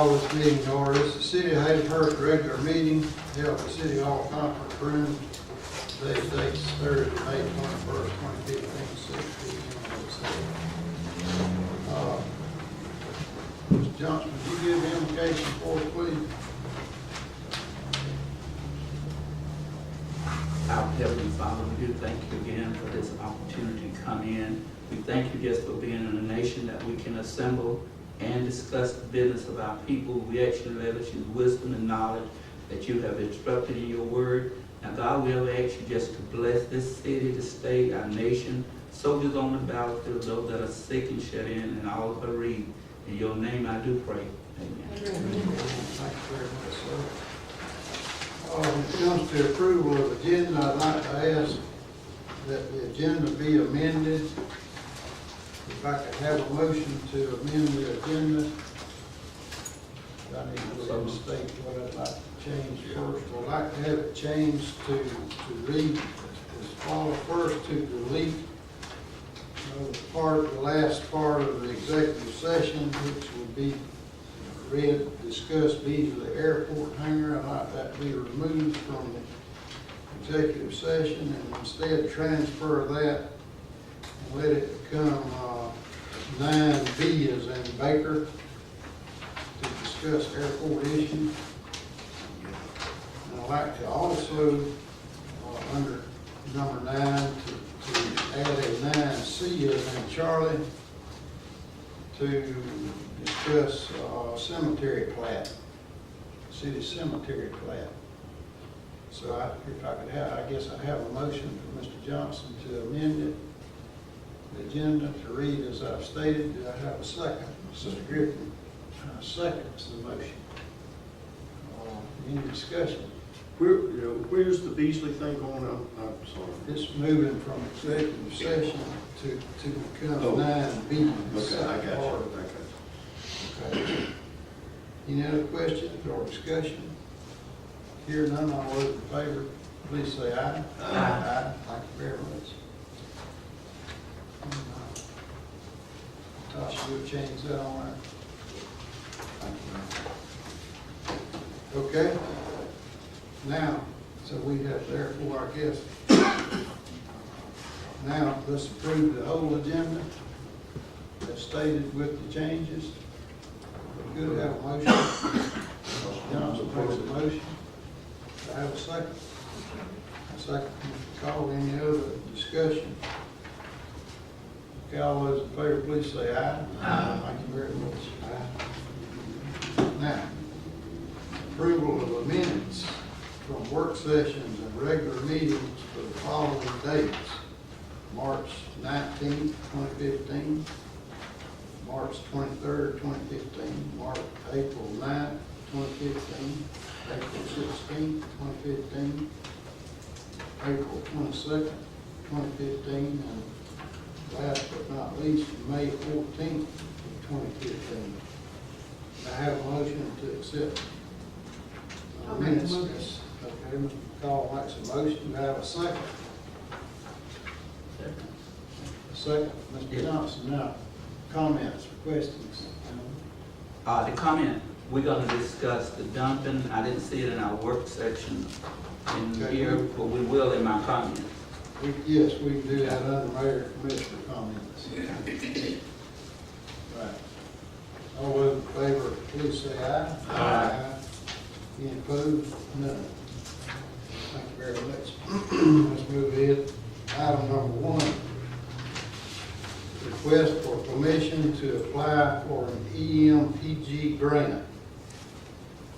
Call this meeting to order. This is the City of Hazelhurst regular meeting held at City Hall Conference Room. Today's date's Thursday, May 21st, 2015, 6 p.m. Mr. Johnson, would you give the invocation for us, please? Our Heavenly Father, we do thank you again for this opportunity to come in. We thank you just for being in a nation that we can assemble and discuss the business of our people. We actually leverage your wisdom and knowledge that you have instructed in your word. Now, God, we ever ask you just to bless this city, the state, our nation, soldiers on the battlefield, those that are sick and shut in, and all of our read. In your name I do pray. Amen. Thank you very much, sir. When it comes to approval of agenda, I'd like to ask that the agenda be amended. If I could have a motion to amend the agenda. I need to go ahead and state what I'd like to change first. I'd like to have it changed to read as follows. First, to delete the last part of the executive session, which would be read, discuss these of the airport hangar. I'd like that to be removed from the executive session and instead transfer that and let it become 9B as in Baker to discuss airport issues. And I'd like to also, under number 9, to add a 9C as in Charlie to discuss cemetery plat, city cemetery plat. So if I could have, I guess I have a motion for Mr. Johnson to amend it, the agenda to read as I've stated. Do I have a second? Mr. Griffin seconds the motion. Any discussion? Where's the Beasley thing going on? I'm sorry. It's moving from executive session to become 9B. Okay, I got you. Okay. Any other questions or discussion? Hear none, all those in favor, please say aye. Aye. Thank you very much. Tasha, you'll change that on there. Okay. Now, so we have therefore, I guess, now let's approve the whole agenda as stated with the changes. We could have a motion. Mr. Johnson makes a motion. Do I have a second? A second. Mr. Call, any other discussion? Okay, all those in favor, please say aye. Aye. Thank you very much. Aye. Now, approval of the minutes from work sessions and regular meetings for the following dates: March 19th, 2015, March 23rd, 2015, April 9th, 2015, April 16th, 2015, April 22nd, 2015, and last but not least, May 14th, 2015. I have a motion to accept minutes. Okay, Mr. McCall makes a motion. Do I have a second? A second, Mr. Johnson. Now, comments or questions? The comment, we're going to discuss the dumping. I didn't see it in our work section in here, but we will in my comments. Yes, we can do that under Mayor and Commissioner comments. Right. All those in favor, please say aye. Aye. Any opposed? None. Thank you very much. Let's move ahead. Item number 1. Request for permission to apply for an EMPG grant.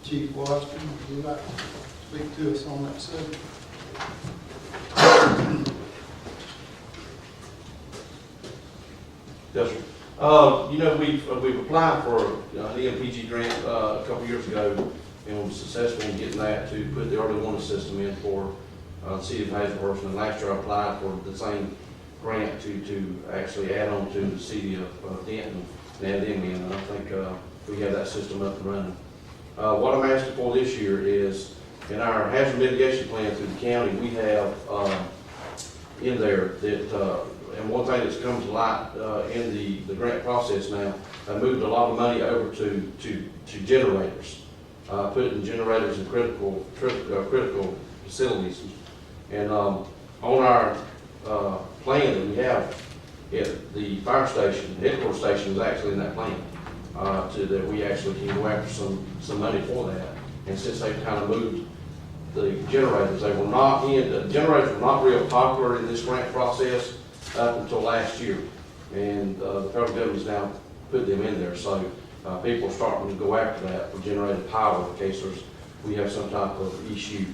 Chief Washington, would you like to speak to us on that subject? Yes, sir. We've applied for an EMPG grant a couple years ago, and we were successful in getting that to put the early warning system in for the city of Hazelhurst. And last year I applied for the same grant to actually add on to the city of Denton and add them in. And I think we have that system up and running. What I'm asking for this year is, in our hazard mitigation plan through the county, we have in there that and one thing that's come to light, in the grant process now, I moved a lot of money over to generators, putting generators in critical facilities. And, on our, plan that we have, the fire station, the headquarters station is actually in that plan, that we actually can go after some money for that. And since they've kind of moved the generators, the generators were not real popular in this grant process up until last year. And, the federal government's now put them in there, so, people are starting to go after that for generated power in case we have some type of issue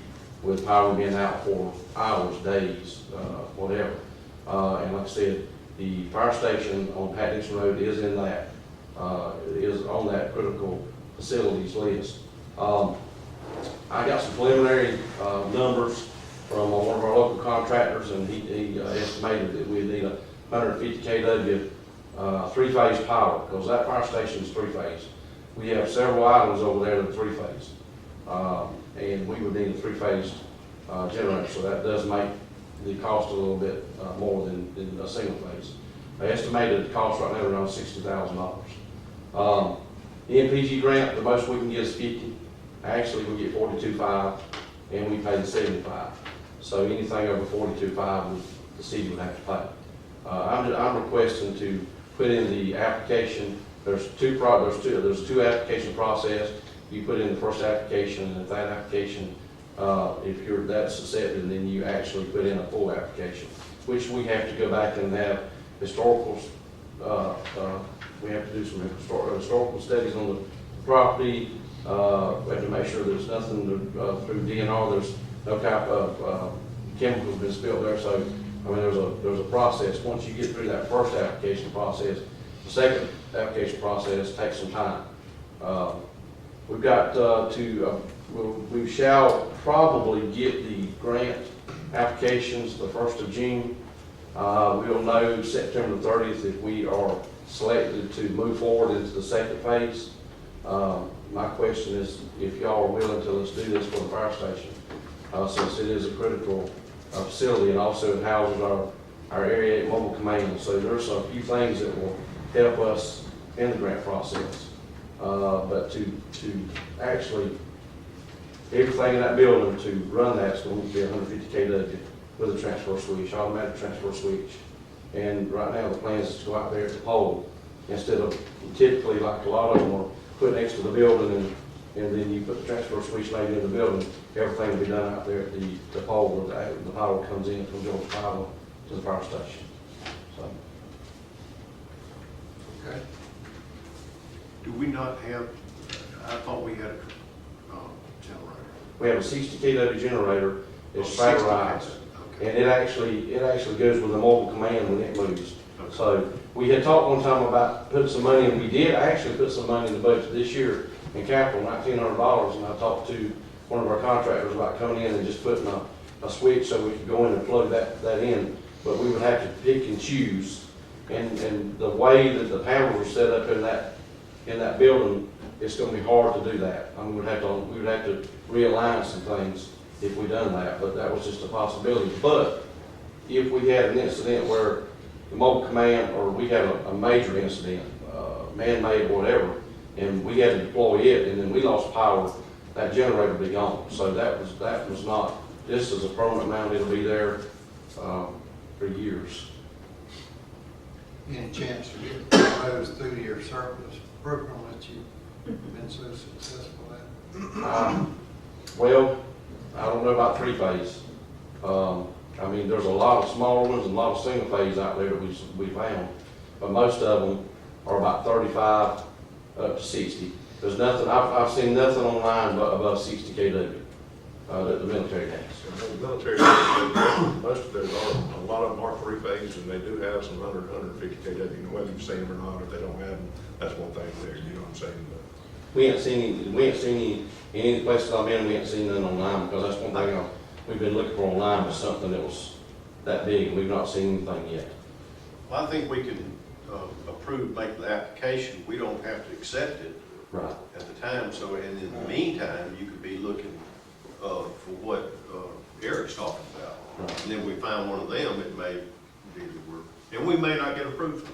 with power being out for hours, days, whatever. And like I said, the fire station on Pat Dixon Road is in that, is on that critical facilities list. I got some preliminary numbers from one of our local contractors, and he estimated that we'd need 150 kW three-phase power, because that fire station is three-phase. We have several items over there that are three-phase, and we would need a three-phase generator, so that does make the cost a little bit more than a single phase. I estimated the cost right now around $60,000. The MPG grant, the most we can get is 50. Actually, we get 42.5, and we pay the 75. So anything over 42.5, the city would have to pay. I'm requesting to put in the application. There's two application process. You put in the first application, and if that application, if that's accepted, then you actually put in a full application, which we have to go back and have historicals. We have to do some historical studies on the property. We have to make sure there's nothing through DNR. There's no type of chemicals been spilled there. So, I mean, there's a process. Once you get through that first application process, the second application process takes some time. We've got we shall probably get the grant applications the 1st of June. We'll know September 30th if we are selected to move forward into the second phase. My question is if y'all are willing to let's do this for the fire station, since it is a critical facility, and also it houses our Area 8 mobile command. So there's a few things that will help us in the grant process. But to actually, everything in that building to run that's going to be 150 kW with a transfer switch, automatic transfer switch. And right now the plan is to go out there at the pole instead of typically like a lot of them are put next to the building and then you put the transfer switch maybe in the building. Everything will be done out there at the pole where the power comes in from Georgia Power to the fire station. So. Okay. Do we not have, I thought we had a generator. We have a 60 kW generator. It's 60 fiberized, okay. and it actually goes with a mobile command when it moves. Okay. So we had talked one time about putting some money, and we did actually put some money in the budget this year in capital, $1,900. And I talked to one of our contractors about coming in and just putting a switch so we could go in and plug that in. But we would have to pick and choose, and the way that the panels are set up in that building, it's going to be hard to do that. I mean, we would have to realign some things if we done that, but that was just a possibility. But if we had an incident where the mobile command, or we had a major incident, man-made or whatever, and we had to deploy it, and then we lost power, that generator would be gone. So that was not, this is a permanent mount, it'll be there for years. Any chance to get those through your surplus program that you've been so successful at? Well, I don't know about three-phase. I mean, there's a lot of smaller ones and a lot of single-phase out there that we found, but most of them are about 35 up to 60. There's nothing, I've seen nothing online but above 60 kW that the military has. The military, most of those are, a lot of them are three-phase, and they do have some 150 kW. You know, whether you've seen them or not, if they don't have them, that's one thing there, you know what I'm saying? But We ain't seen any of the places I'm in, we ain't seen none online, because that's one thing we've been looking for online, was something that was that big, and we've not seen anything yet. Well, I think we can make the application. We don't have to accept it Right. at the time. So, and in the meantime, you could be looking for what Eric's talking about. Right. And then we find one of them, it may deal and we may not get approved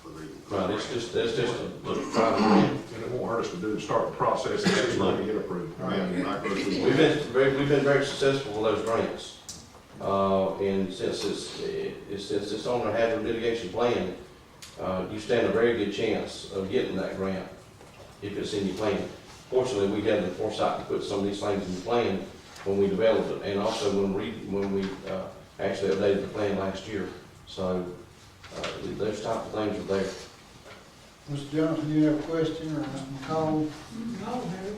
for the. Right, it's just a try to grant. And it won't hurt us to do, start the process, and it's not to get approved. We've been very successful with those grants. And since it's on the hazard mitigation plan, you stand a very good chance of getting that grant if it's in your plan. Fortunately, we had the foresight to put some of these things in the plan when we developed it, and also when we actually updated the plan last year. So those type of things are there. Mr. Johnson, you have a question, or Mr. McCall? No, Harry.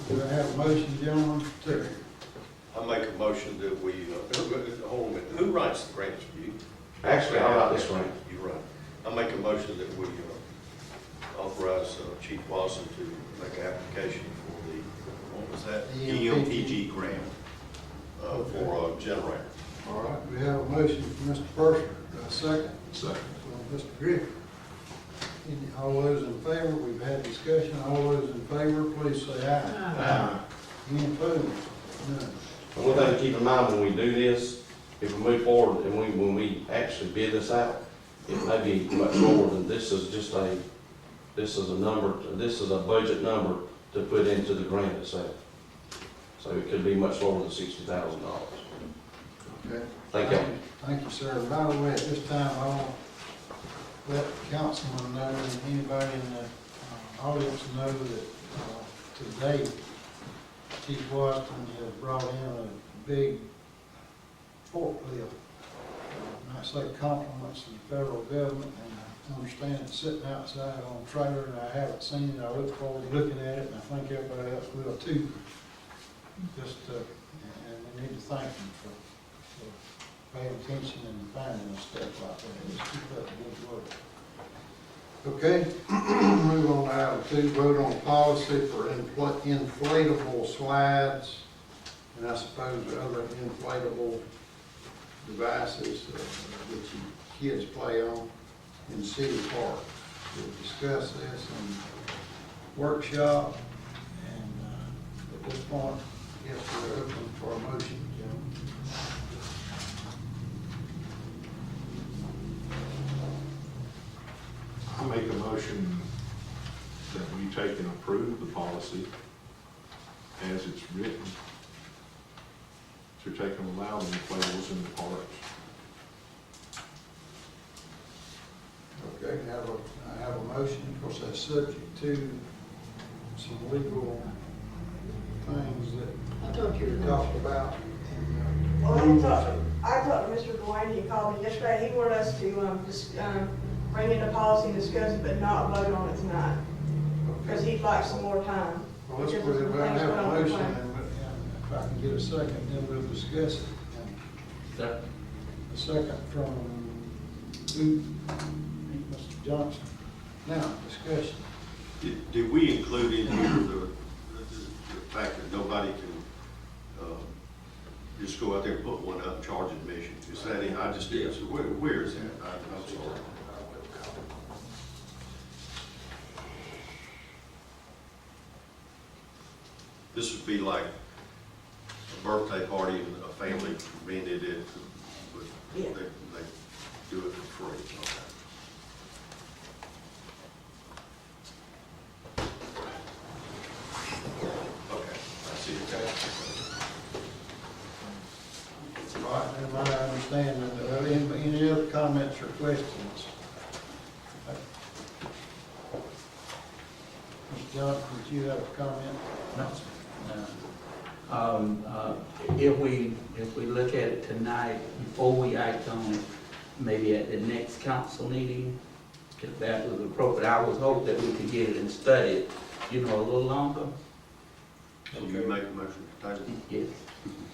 Do I have a motion, gentlemen, to? I make a motion that we, hold on a minute, who writes the grants for you? Actually, I write this grant. You write. I make a motion that we authorize Chief Watson to make an application for the, what was that? EMPG grant for a generator. All right, we have a motion from Mr. Purser. Second? Second. From Mr. Griffin. All those in favor, we've had discussion, all those in favor, please say aye. Aye. Any opposed? None. One thing to keep in mind when we do this, if we move forward and when we actually bid this out, it may be much more than this is just this is a budget number to put into the grant itself. So it could be much lower than $60,000. Okay. Thank you. Thank you, sir. By the way, at this time, I'll let councilman know and anybody in the audience know that today, Chief Washington has brought in a big forklift. And I say compliments to the federal government, and I understand it's sitting outside on a trailer, and I haven't seen it. I look forward to looking at it, and I think everybody else will too. Just, and we need to thank them for paying attention and finding us stuff like that. Just keep up the good work. Okay, move on to item 2, vote on policy for inflatable slides, and I suppose other inflatable devices that you kids play on in city park. We'll discuss this in workshop, and at this point, I guess we're open for a motion, Jim. I make a motion that we take and approve the policy as it's written to take and allow the inflatables in the parks. Okay, I have a motion, of course, that's subject to some legal things that I thought you we were talked about. Well, I talked to Mr. Dwayne, he called me yesterday, he wanted us to, just, bring in the policy and discuss it, but not vote on it tonight, because he'd like some more time. Well, let's put Because it, of the I things have going a on with motion, the plan. and if I can get a second, then we'll discuss it. And a second from who? Mr. Johnson. Now, discussion. Did we include in here the fact that nobody can just go out there and put one up and charge admission? Is that in, I just did, so where is that? I'm sorry. This would be like a birthday party and a family rented it, but Yeah. they do it for free. Okay, I see it. All right, everybody understand that. Any other comments or questions? Mr. Johnson, did you have a comment? No. If we look at it tonight, before we act on it, maybe at the next council meeting, if that was appropriate, I would hope that we could get it and study it, a little longer. So you make a motion to table? Yes,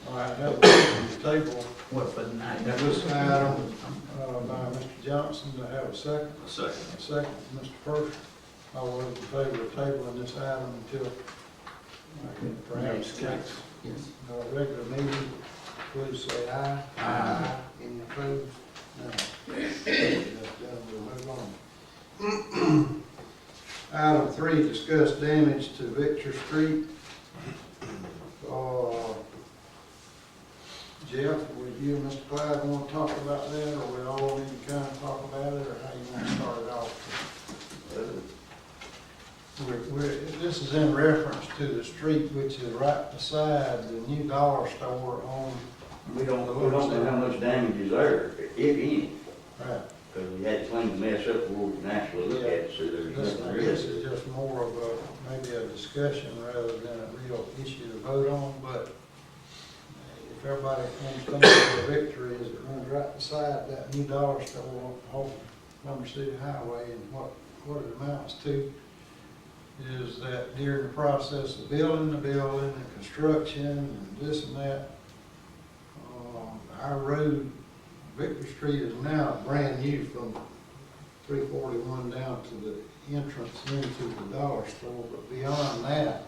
All right, that was the table. well, for tonight. This item by Mr. Johnson, to have a second. A second. A second, Mr. Purser. All those in favor of tabling this item until perhaps next Yes. regular meeting, please say aye. Aye. Any opposed? No. That's done, we'll move on. Item 3, discuss damage to Victor Street. Jeff, would you and Mr. Clyde want to talk about that, or we all need to kind of talk about it, or how you want to start it off? This is in reference to the street which is right beside the new dollar store on, We don't know how much damage is there, if any, right. because we had to clean the mess up before we can actually look at it, so there's This, nothing I really. guess is just more of a, maybe a discussion rather than a real issue to vote on, but if everybody understands what the victory is, it runs right beside that new dollar store off Lumber City Highway, and what it amounts to is that during the process of building the building and construction and this and that, our road, Victor Street is now brand new from 341 down to the entrance into the dollar store, but beyond that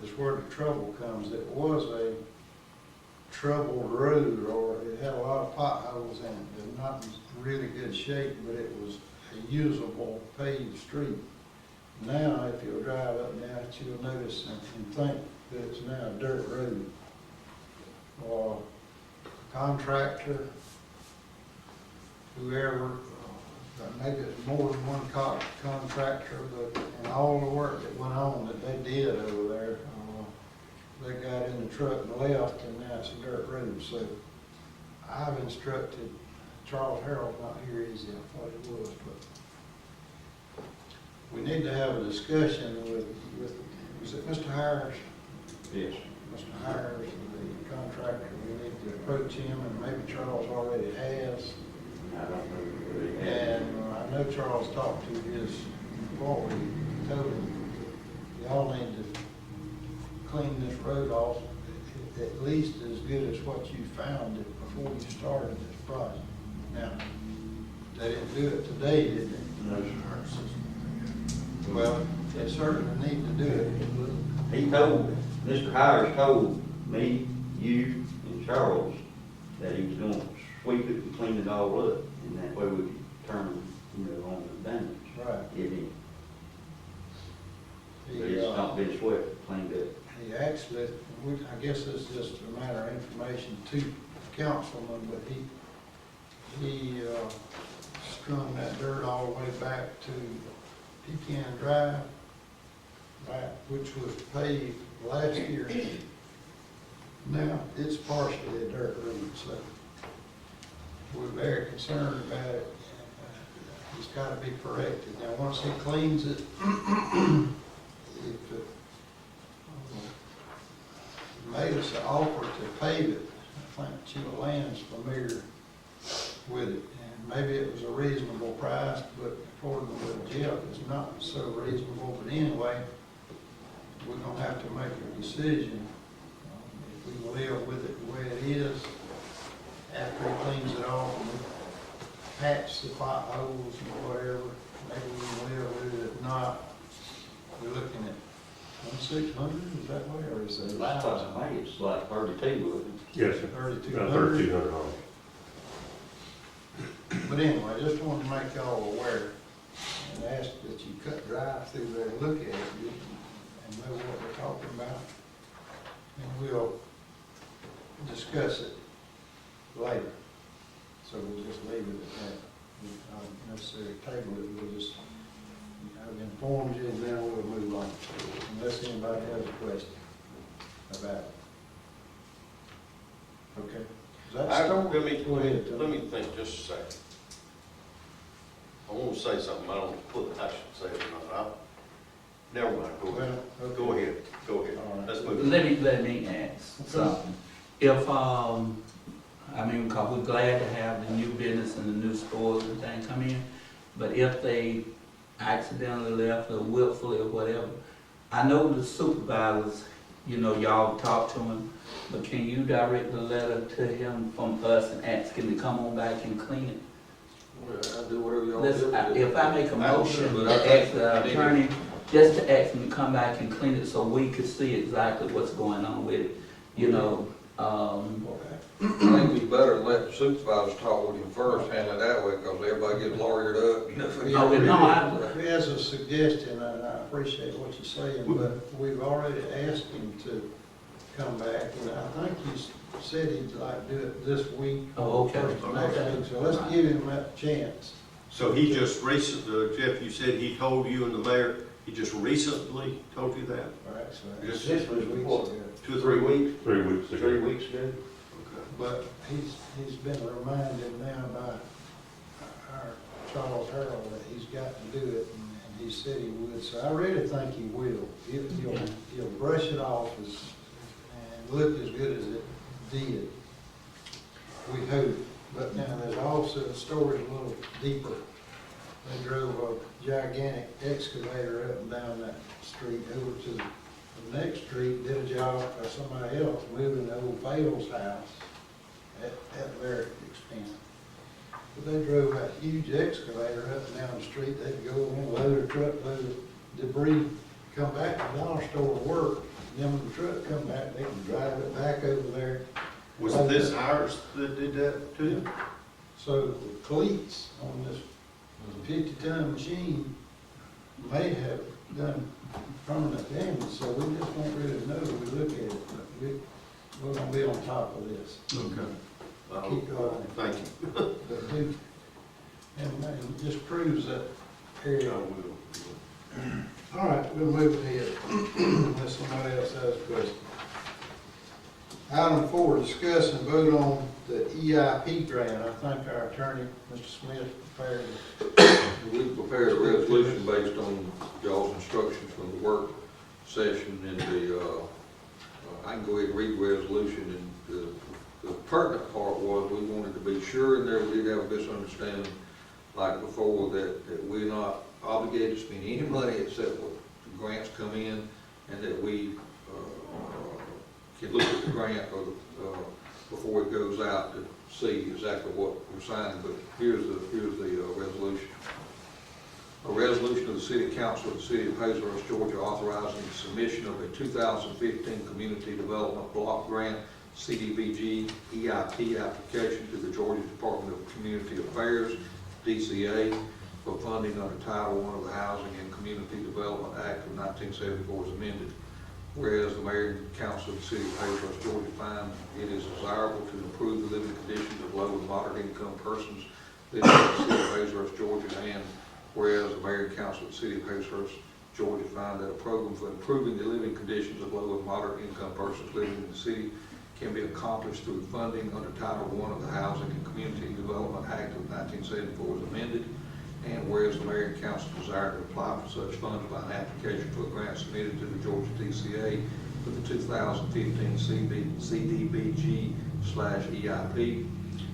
is where the trouble comes. It was a troubled road, or it had a lot of potholes in it. It was not in really good shape, but it was a usable paved street. Now, if you'll drive up and down it, you'll notice and think that it's now a dirt road. Contractor, whoever, maybe it's more than one contractor, but in all the work that went on that they did over there, they got in the truck and left, and now it's a dirt road. So I've instructed, Charles Harold's not here, is he? I thought he was, but we need to have a discussion with was it Mr. Hires? Yes. Mr. Hires, the contractor, we need to approach him, and maybe Charles already has. I don't know. Really. And I know Charles talked to his employee, told him, y'all need to clean this road off at least as good as what you found it before you started this project. Now, they didn't do it today, did they? No, sir. Well, they certainly need to do it. He told, Mr. Hires told me, you, and Charles that he was gonna sweep it and clean it all up, and that way we could turn, on the damage. Right. If he, He, but it's not been swept, cleaned up. He actually, I guess it's just a matter of information to the councilman, but he strung that dirt all the way back to Pecan Drive, which was paved last year. Now, it's partially a dirt road, so we're very concerned about it. It's gotta be corrected. Now, once he cleans it, if it made us an offer to pave it, I think Sheila Land's familiar with it, and maybe it was a reasonable price, but according to Jeff, it's not so reasonable. But anyway, we're gonna have to make a decision if we live with it the way it is after he cleans it off and patch the potholes and whatever. Maybe we can live with it. If not, we're looking at 2,600, is that way, or is it I 1,000? think it's like 32, wasn't it? Yes, sir. 3,200? $3,200. But anyway, I just wanted to make y'all aware and ask that you cut drive through there and look at it and know what we're talking about. And we'll discuss it later. So we'll just leave it at that. We don't necessarily table it, we'll just, I've informed you, and then we'll move on. Unless anybody has a question about it. Okay? Is that so? Go ahead, Tony. Let me think just a second. I want to say something, I don't know if I should say it or not. Never mind, go ahead. Well, Go okay. ahead, go ahead. All right. Let's move. Let me ask something. If, cause we're glad to have the new business and the new stores and things come in, but if they accidentally left or willfully or whatever, I know the supervisors, y'all talk to him, but can you direct a letter to him from us and ask him to come on back and clean it? Well, I do whatever y'all If I make a motion But to I think ask the we need attorney, just to ask him to come back and clean it so we could see exactly what's going on with it, I think it'd be better to let the supervisors talk with him first, handle it that way, because everybody gets lawyered up. Okay, no, I- As a suggestion, and I appreciate what you're saying, but we've already asked him to come back, and I think he said he'd like to do it this week. Oh, okay. First of next Okay. week, so let's give him that chance. So he just recently, Jeff, you said he told you and the mayor, he just recently told you that? All right, so Yes. this was what, 2 or 3 weeks? 3 weeks ago. 3 weeks ago. Okay. but he's been reminded now by our Charles Harold that he's got to do it, and he said he would, so I really think he will. He'll brush it off and look as good as it did. We hope, but now there's also a story a little deeper. They drove a gigantic excavator up and down that street over to the next street, did a job for somebody else moving the old Fales house at their expense. But they drove that huge excavator up and down the street, they'd go in, load a truckload of debris, come back to the dollar store to work, and then when the truck come back, they can drive it back over there. Was this ours that did that too? So the cleats on this 50-ton machine may have done permanent damage, so we just won't really know if we look at it, but we're gonna be on top of this. Okay. Keep going. Thank you. But do, and just proves that area. All right, we'll move ahead, unless somebody else has a question. Item 4, discuss and vote on the EIP grant. I think our attorney, Mr. Smith, prepared it. We prepared a resolution based on y'all's instructions from the work session, and I can go ahead and read the resolution, and the pertinent part was we wanted to be sure, and there we did have a misunderstanding like before, that we're not obligated to spend any money except when the grants come in, and that we can look at the grant or before it goes out to see exactly what we're signing. But here's the resolution. A resolution of the City Council of the City of Hazlehurst, Georgia, authorizing the submission of a 2015 Community Development Block Grant CDBG EIP application to the Georgia Department of Community Affairs, DCA, for funding under Title I of the Housing and Community Development Act of 1974 as amended. Whereas the Mayor and Council of the City of Hazlehurst, Georgia, find it is desirable to improve the living conditions of low and moderate income persons living in the City of Hazlehurst, Georgia, and whereas the Mayor and Council of the City of Hazlehurst, Georgia, find that a program for improving the living conditions of low and moderate income persons living in the city can be accomplished through funding under Title I of the Housing and Community Development Act of 1974 as amended. And whereas the Mayor and Council desire to apply for such funds by an application for a grant submitted to the Georgia DCA for the 2015 CDBG/EIP.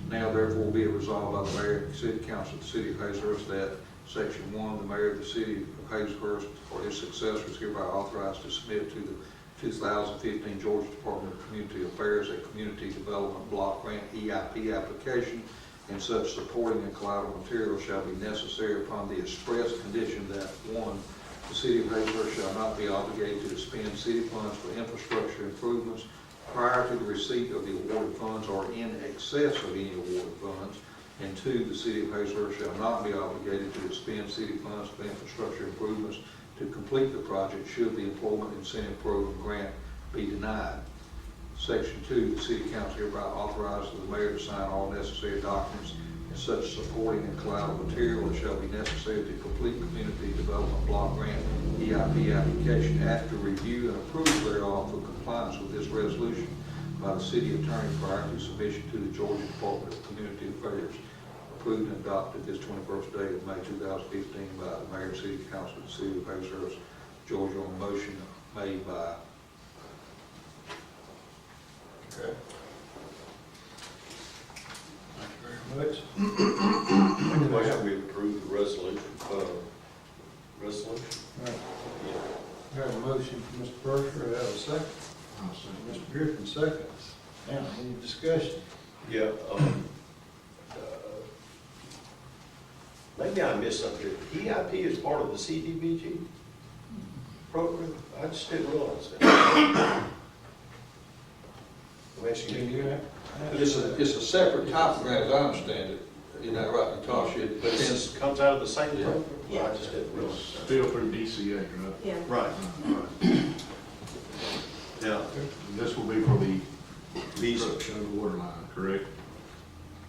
Now therefore be it resolved by the Mayor and City Council of the City of Hazlehurst that Section 1, the Mayor of the City of Hazlehurst or his successor is hereby authorized to submit to the 2015 Georgia Department of Community Affairs a Community Development Block Grant EIP application, and such supporting and collateral material shall be necessary upon the express condition that, 1, the City of Hazlehurst shall not be obligated to expend city funds for infrastructure improvements prior to the receipt of the awarded funds or in excess of any awarded funds, and 2, the City of Hazlehurst shall not be obligated to expend city funds for infrastructure improvements to complete the project should the Employment Incentive Program grant be denied. Section 2, the City Council hereby authorizes the Mayor to sign all necessary documents and such supporting and collateral material as shall be necessary to complete Community Development Block Grant EIP application after review and approval thereof for compliance with this resolution by the City Attorney prior to submission to the Georgia Department of Community Affairs. Approved and adopted this 21st day of May 2015 by the Mayor and City Council of the City of Hazlehurst, Georgia, on motion made by. Okay. Thank you very much. Make a motion we approve the resolution. Resolution? Right. We have a motion from Mr. Berger, we have a second. Mr. Griffin seconds. Now, any discussion? Yeah, maybe I missed something. EIP is part of the CDBG program? I just didn't realize that. I'm asking Can you. you have? It's a separate type of grant, as I understand it. Isn't that right, Natasha? It But depends. this comes out of the same Yeah. program? Yeah. I just didn't realize that. Still through DCA, right? Yeah. Right. Now, This will be for the these, construction of the water line, correct?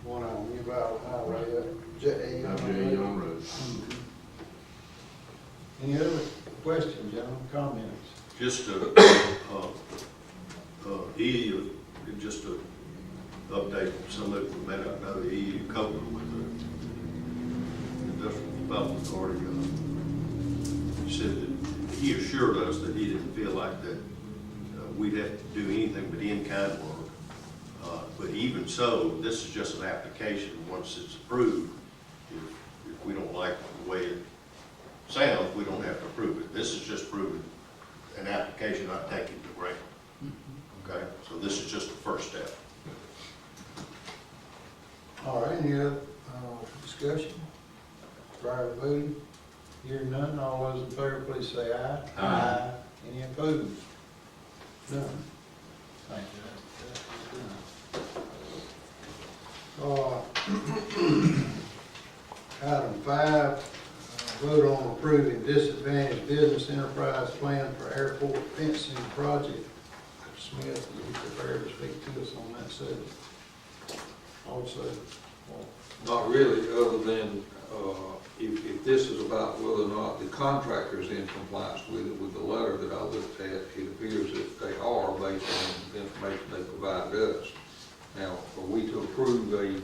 One on New Battle Highway, J.A. J.A. Young Road. Any other questions, gentlemen, comments? just just to update somebody who may not know, the EU coupled with the industrial development authority, he said that he assured us that he didn't feel like that we'd have to do anything but in-kind work. But even so, this is just an application. Once it's approved, if we don't like the way it sounds, we don't have to approve it. This is just proving an application, not taking the grant. Okay, so this is just the first step. All right, any other discussion prior to voting? Hearing none, all those in favor, please say aye. Aye. Any opposed? None. Thank you. Item 5, vote on approving disadvantaged business enterprise plan for airport fencing project. Smith, you be prepared to speak to us on that subject. Also, Not really, other than, if this is about whether or not the contractor is in compliance with it, with the letter that I looked at, it appears that they are based on the information they provided us. Now, are we to approve a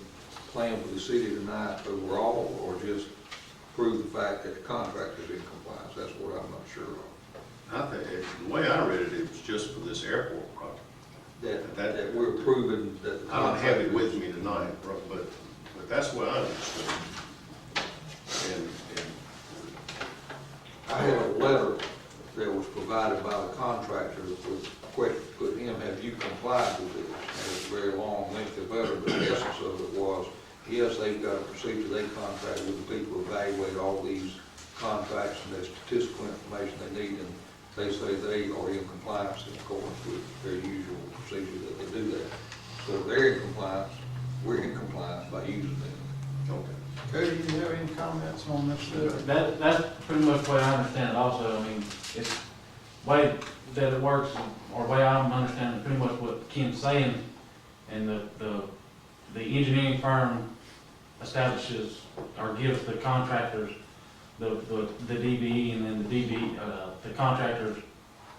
plan for the city tonight overall, or just prove the fact that the contractor is in compliance? That's what I'm not sure of. I think, the way I read it, it was just for this airport project. That we're approving that the I don't have it contractor with me tonight, but that's what I understood. And I had a letter that was provided by the contractor with question put him, have you complied with this? And it was a very long, lengthy letter, but the essence of it was, yes, they've got a procedure, they contract with the people who evaluate all these contracts and the statistical information they need, and they say they are in compliance in accordance with their usual procedure that they do that. So if they're in compliance, we're in compliance by using them. okay. Cody, do you have any comments on this subject? That's pretty much the way I understand it also. I mean, it's the way that it works, or the way I'm understanding pretty much what Ken's saying, and the engineering firm establishes or gives the contractors the DBE, and then the contractor's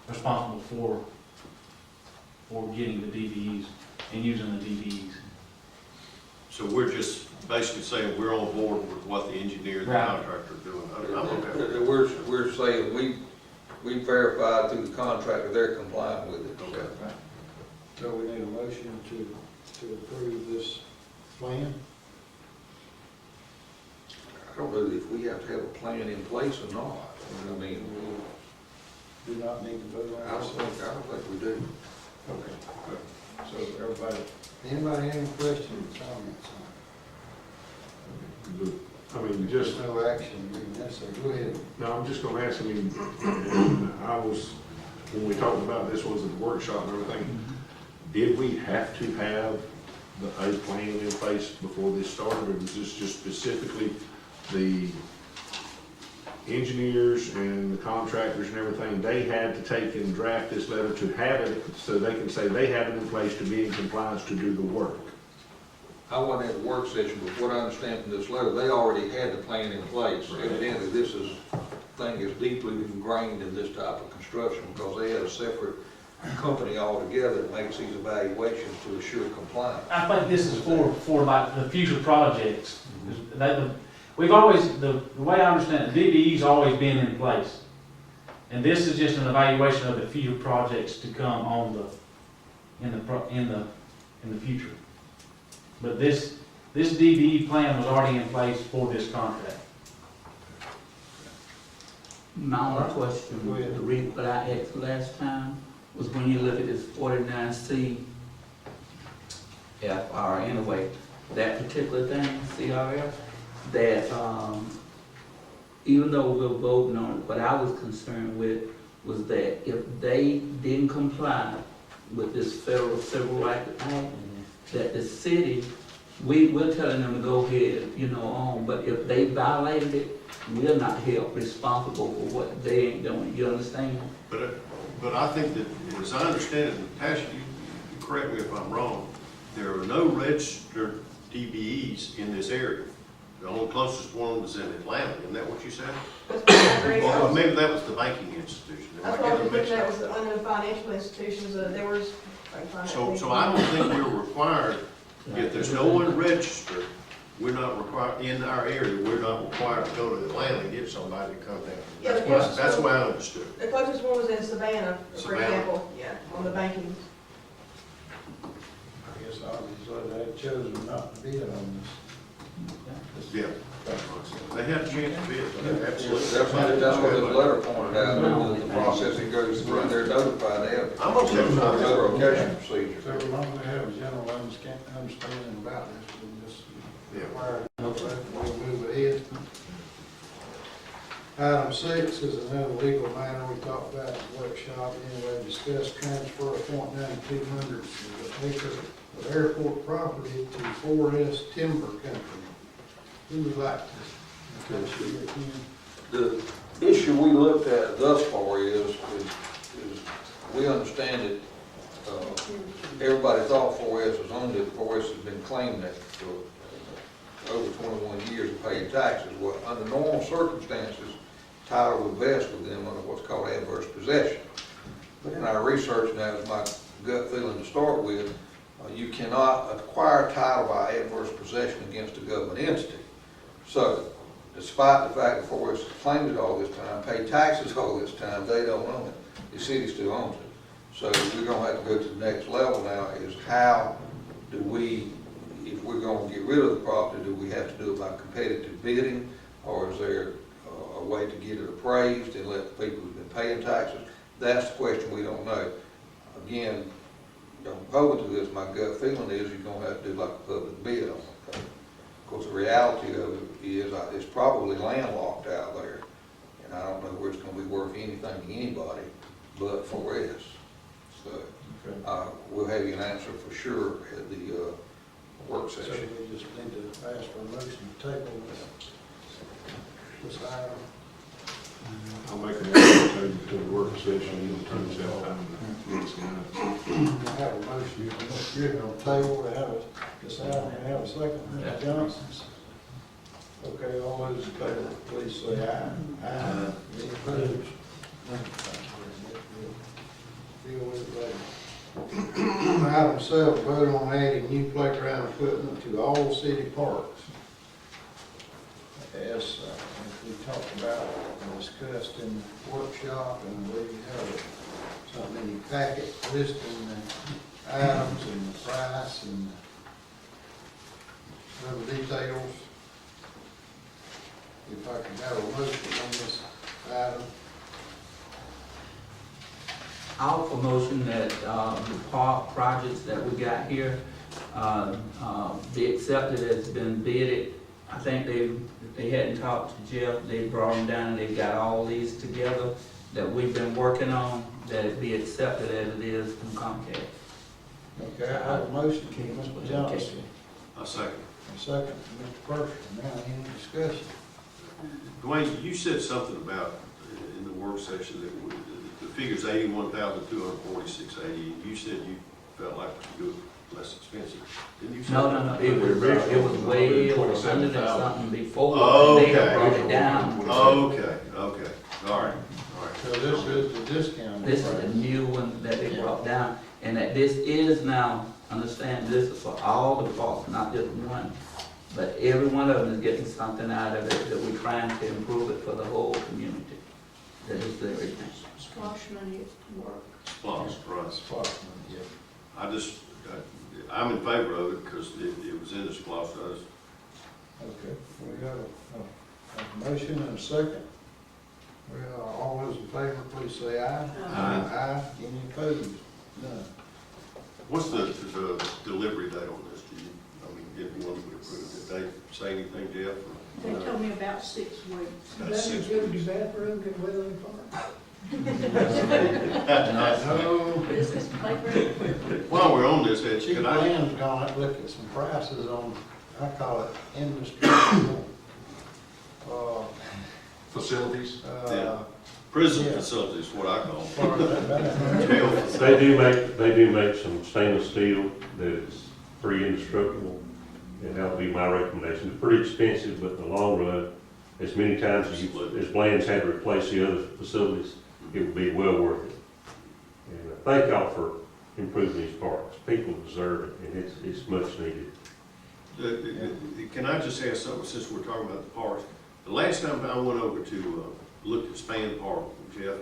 responsible for getting the DBEs and using the DBEs. So we're just basically saying we're on board with what the engineer and the Right. contractor are doing. I'm okay. We're saying we verified through the contractor, they're compliant with it. Okay. So we need a motion to approve this plan? I don't know if we have to have a plan in place or not. I mean, Do not need to vote I on don't this? think we do. Okay, good. So everybody, anybody have any questions or comments on it? I mean, There's just, no action being necessary. Go ahead. no, I'm just gonna ask, I mean, when we talked about this was at the workshop and everything, did we have to have a plan in place before this started, or was this just specifically the engineers and the contractors and everything, they had to take and draft this letter to have it, so they can say they have it in place to be in compliance to do the work? I wasn't at the work session, but what I understand from this letter, they already had the plan in place. Evidently, this thing is deeply ingrained in this type of construction, because they had a separate company altogether that makes these evaluations to assure compliance. I think this is for like the future projects. We've always, the way I understand it, DBE's always been in place. And this is just an evaluation of the future projects to come on in the future. But this DBE plan was already in place for this contract. My only question, Go ahead. the reason what I asked last time, was when you look at this 49C FR anyway, that particular thing, CRF, that, even though we're voting on it, what I was concerned with was that if they didn't comply with this federal civil rights act, that the city, we're telling them to go ahead, on, but if they violated it, we're not held responsible for what they ain't doing, you understand? But But I think that, as I understand it, and Tasha, you correct me if I'm wrong, there are no registered DBEs in this area. The only closest one was in Atlanta, isn't that what you said? That's what I agree. Or maybe that was the banking institution. Am I That's what I getting was looking at, mixed was up? one of the financial institutions, there was. if I can find that thing. So I don't think we're required, if there's no one registered, we're not required, in our area, we're not required to go to Atlanta and get somebody to come down. Yeah, That's the what, closest that's the one- way I understood it. The closest one was in Savannah, for Savannah. example, yeah, on the banking. I guess obviously they had chosen not to bid on this. Yeah. They had a chance to bid, absolutely. That's what the letter pointed out, the process it goes through, they're notified, they have I'm okay with that. notification procedure. So as long as they have a general understanding about this, we just Yeah. require, we'll move ahead. Item 6 is another legal matter we talked about in the workshop, anyway, discuss transfer of .92 acre of airport property to 4S Timber Company. Who would like to? The issue we looked at thus far is we understand that, everybody thought 4S was owned it, 4S has been claiming that for over 21 years of paying taxes. Well, under normal circumstances, title would vest with them under what's called adverse possession. But in our research, and that was my gut feeling to start with, you cannot acquire title by adverse possession against a government entity. So, despite the fact that 4S claimed it all this time, paid taxes all this time, they don't own it. The city still owns it. So we're gonna have to go to the next level now, is how do we, if we're gonna get rid of the property, do we have to do it by competitive bidding? Or is there a way to get it appraised and let the people who've been paying taxes? That's the question we don't know. Again, don't hold to this, my gut feeling is you're gonna have to do like a public bid on it. Of course, the reality of it is it's probably landlocked out there, and I don't know where it's gonna be worth anything to anybody but 4S. So, we'll have you an answer for sure at the, work So session. we just need to ask for a motion to table this item. I'll make a motion to the work session in terms of time. I have a motion, you're going to table, to have this item, and have a second, Mr. Johnson. Okay, all those in favor, please say aye. Aye. Any opposed? Deal with it later. Item 7, vote on adding new playground equipment to all city parks. As we talked about and discussed in the workshop, and we have something in your packet listing the items and the price and other details. If I can have a motion on this item. I'll offer motion that, the park projects that we got here, be accepted as been bidded. I think they hadn't talked to Jeff, they brought them down, and they got all these together that we've been working on, that it be accepted as it is from Comcast. Okay, I have a motion, Mr. Johnson. A second. A second, Mr. Pershing. Now, any discussion? Dwayne, you said something about, in the work session, that the figure's 81,246.80. You said you felt like we could do it less expensive. Didn't you say? No, it was way over hundred and something before, Oh, and they okay. brought it down. Okay, all right. So this is the discount. This is the new one that they brought down, and that this is now, understand, this is for all the parks, not just one. But every one of them is getting something out of it, that we're trying to improve it for the whole community. That is everything. Squash money work. Plus, right. Spot, yeah. I'm in favor of it because it was in the SPOS. Okay, we got a motion and a second. Well, all those in favor, please say aye. Aye. Any opposed? None. What's the delivery date on this? Do you, I mean, if you want to approve, did they say anything, Jeff? They told me about 6 weeks. That's 6 weeks. bathroom at Weatherly Park? No. This is playground. While we're on this, Ed, Chief could I, Land's gonna look at some prices on, I call it industry. Facilities? Yeah. Prison Yeah. facilities, what I call As far as them. that. Jail They facilities. do make some stainless steel that is pretty indestructible, and that would be my recommendation. It's pretty expensive, but in the long run, as many times as Bland's had to replace the other facilities, it would be well worth it. And thank y'all for improving these parks. People deserve it, and it's much needed. Can I just ask something, since we're talking about the parks? The last time I went over to look at Span Park, Jeff,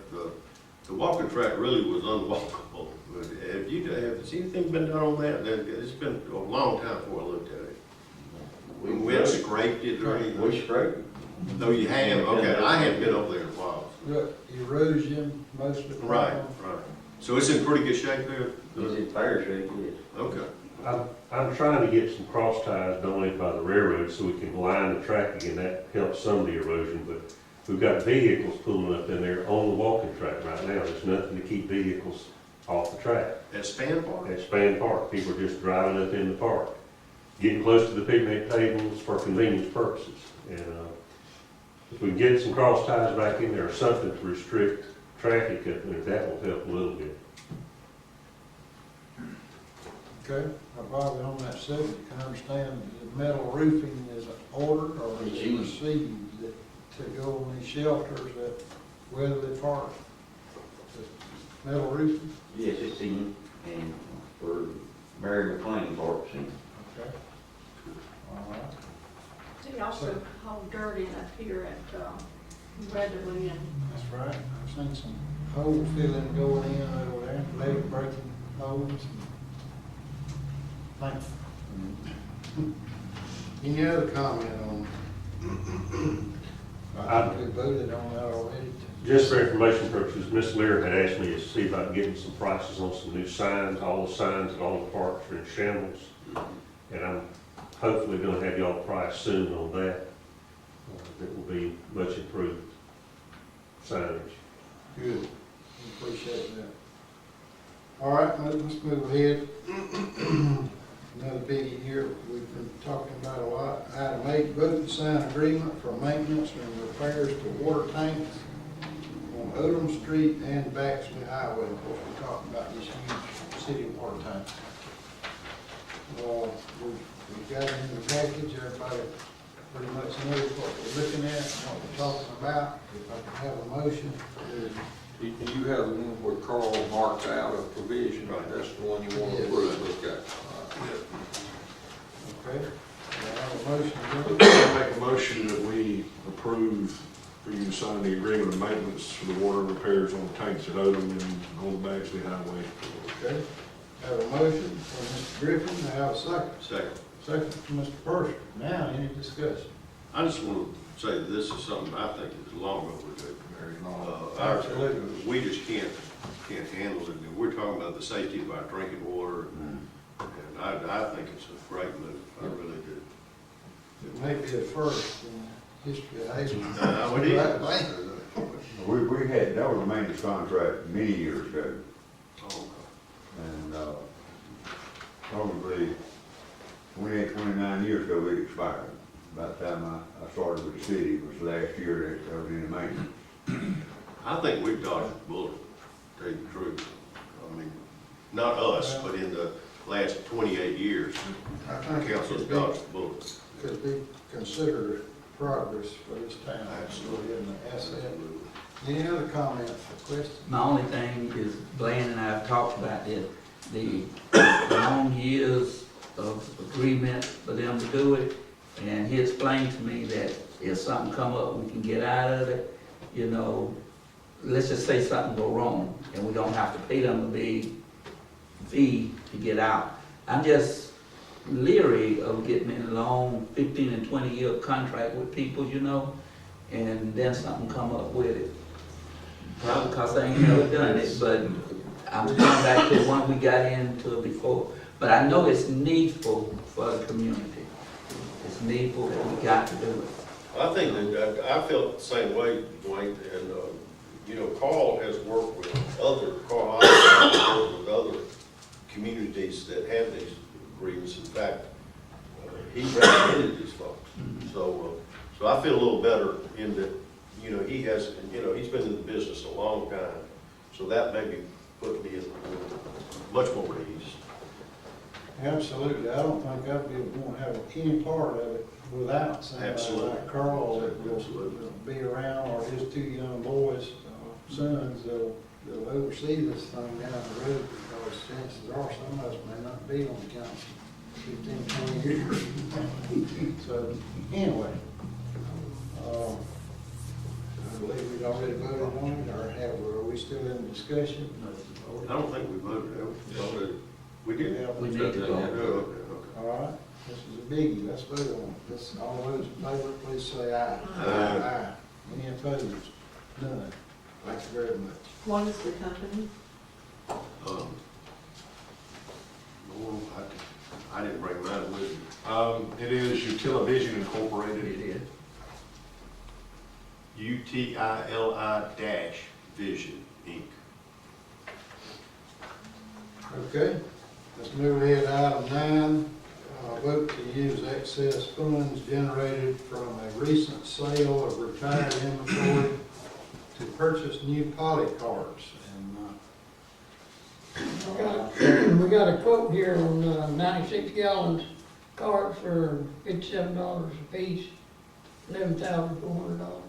the walking track really was unwalkable. Has anything been done on that? It's been a long time before I looked at it. We haven't scraped it or anything? We scraped it. No, you have? Okay, I haven't been over there in a while. Look, erosion, most of it. Right. So it's in pretty good shape there? It's in fair shape, yes. Okay. I'm trying to get some cross ties donated by the railroad so we can line the track again. That helps some of the erosion, but we've got vehicles pulling up in there on the walking track right now. There's nothing to keep vehicles off the track. At Span Park? At Span Park, people are just driving up in the park, getting close to the picnic tables for convenience purposes. And if we can get some cross ties back in there or something to restrict traffic up there, that will help a little bit. Okay, while we're on that subject, I understand the metal roofing is ordered or is it received to go on these shelters at Weatherly Park? Metal roofing? Yes, it's in, and for Mary McLean Park's in. Okay. All right. They also haul dirt in up here at Weatherly and That's right. I've seen some hole filling going in over there, leg breaking holes. Thanks. Any other comment on? I think we voted on that already. Just for information purposes, Miss Lear had asked me to see if I could get him some prices on some new signs. All the signs at all the parks are in shambles. And I'm hopefully gonna have y'all price soon on that. That will be much improved signage. Good. Appreciate that. All right, let's move ahead. Another biggie here we've been talking about a lot. Item 8, vote to sign agreement for maintenance and repairs to water tanks on Odom Street and Baxley Highway. Of course, we're talking about this huge city water tank. We've got it in the package. Everybody pretty much knows what we're looking at, and what we're talking about. If I could have a motion. You have the one where Carl marked out a provision, that's the one you want to approve, okay. Okay. Do I have a motion? I make a motion that we approve for you to sign the agreement of maintenance for the water repairs on the tanks at Odom and on the Baxley Highway. Okay. Have a motion from Mr. Griffin. I have a second. Second from Mr. Purser. Now, any discussion? I just want to say that this is something I think is long overdue. Very long. Absolutely. We just can't handle it. And we're talking about the safety of our drinking water. And I think it's a great move. I really do. It may be a first in the history of Hazen. We did. We had, that was a maintenance contract many years ago, Oh, and, probably 29 years ago, it expired. By the time I started with the city, it was last year that I was in the maintenance. I think we've dodged the bullet, to tell you the truth. I mean, not us, but in the last 28 years, I think it council's could be, dodged the bullet. could be considered progress for this town. Absolutely. In the asset. Any other comments or questions? My only thing is, Bland and I have talked about this, the long years of agreement for them to do it, and he explained to me that if something come up, we can get out of it, you know, let's just say something go wrong, and we don't have to pay them a big fee to get out. I'm just leery of getting in a long 15 and 20-year contract with people, you know, and then something come up with it. Probably because I ain't never done it, but I'm going back to the one we got into before. But I know it's needful for the community. It's needful that we got to do it. I think that, I felt the same way, Dwayne, and, you know, Carl has worked with Carl has worked with other communities that have these agreements. In fact, he recommended these folks. So I feel a little better in that, you you know, he has, you know, he's been in the business a long time, so that maybe put me in much more at ease. Absolutely, I don't think I'd be want to have any part of it without somebody Absolutely. like Carl that will Absolutely. be around, or his two young boys, sons, that'll oversee this thing down the road, because chances are some of us may not be on the council 15, 20 years. So, anyway, I believe we'd already voted on it, or are we still in discussion? I don't think we voted, have we? We did. We need to Oh, vote. okay. All right, this is a biggie, let's vote on it. Let's, all those in favor, please say aye. Aye. Any opposed? None. Thank you very much. What is the company? Lord, I didn't bring mine with me. It is Utilivision Incorporated. It is. UTILI-Vision, Inc. Okay, let's move ahead to item 9. Vote to use excess funds generated from a recent sale of retired inventory to purchase new poly cards. We got a quote here on 96 gallons carts for $57 a piece, $11,400.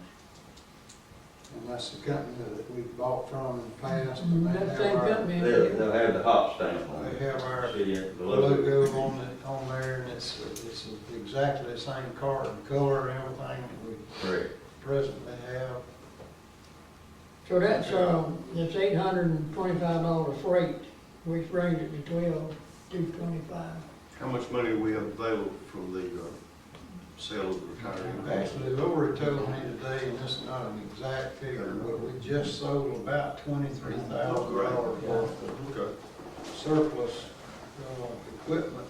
And that's the company that we bought from in the past. And and they that have same our- company. They'll have the hot stamp on They it. have our City, the logo. logo on there, and it's exactly the same card and color and everything that we Correct. presently have. So that's $825 freight, which brings it to $12,225. How much money do we have available from the sale of the retired inventory? Actually, Lori told me today, and this is not an exact figure, but we just sold about $23,000 worth of Okay. surplus equipment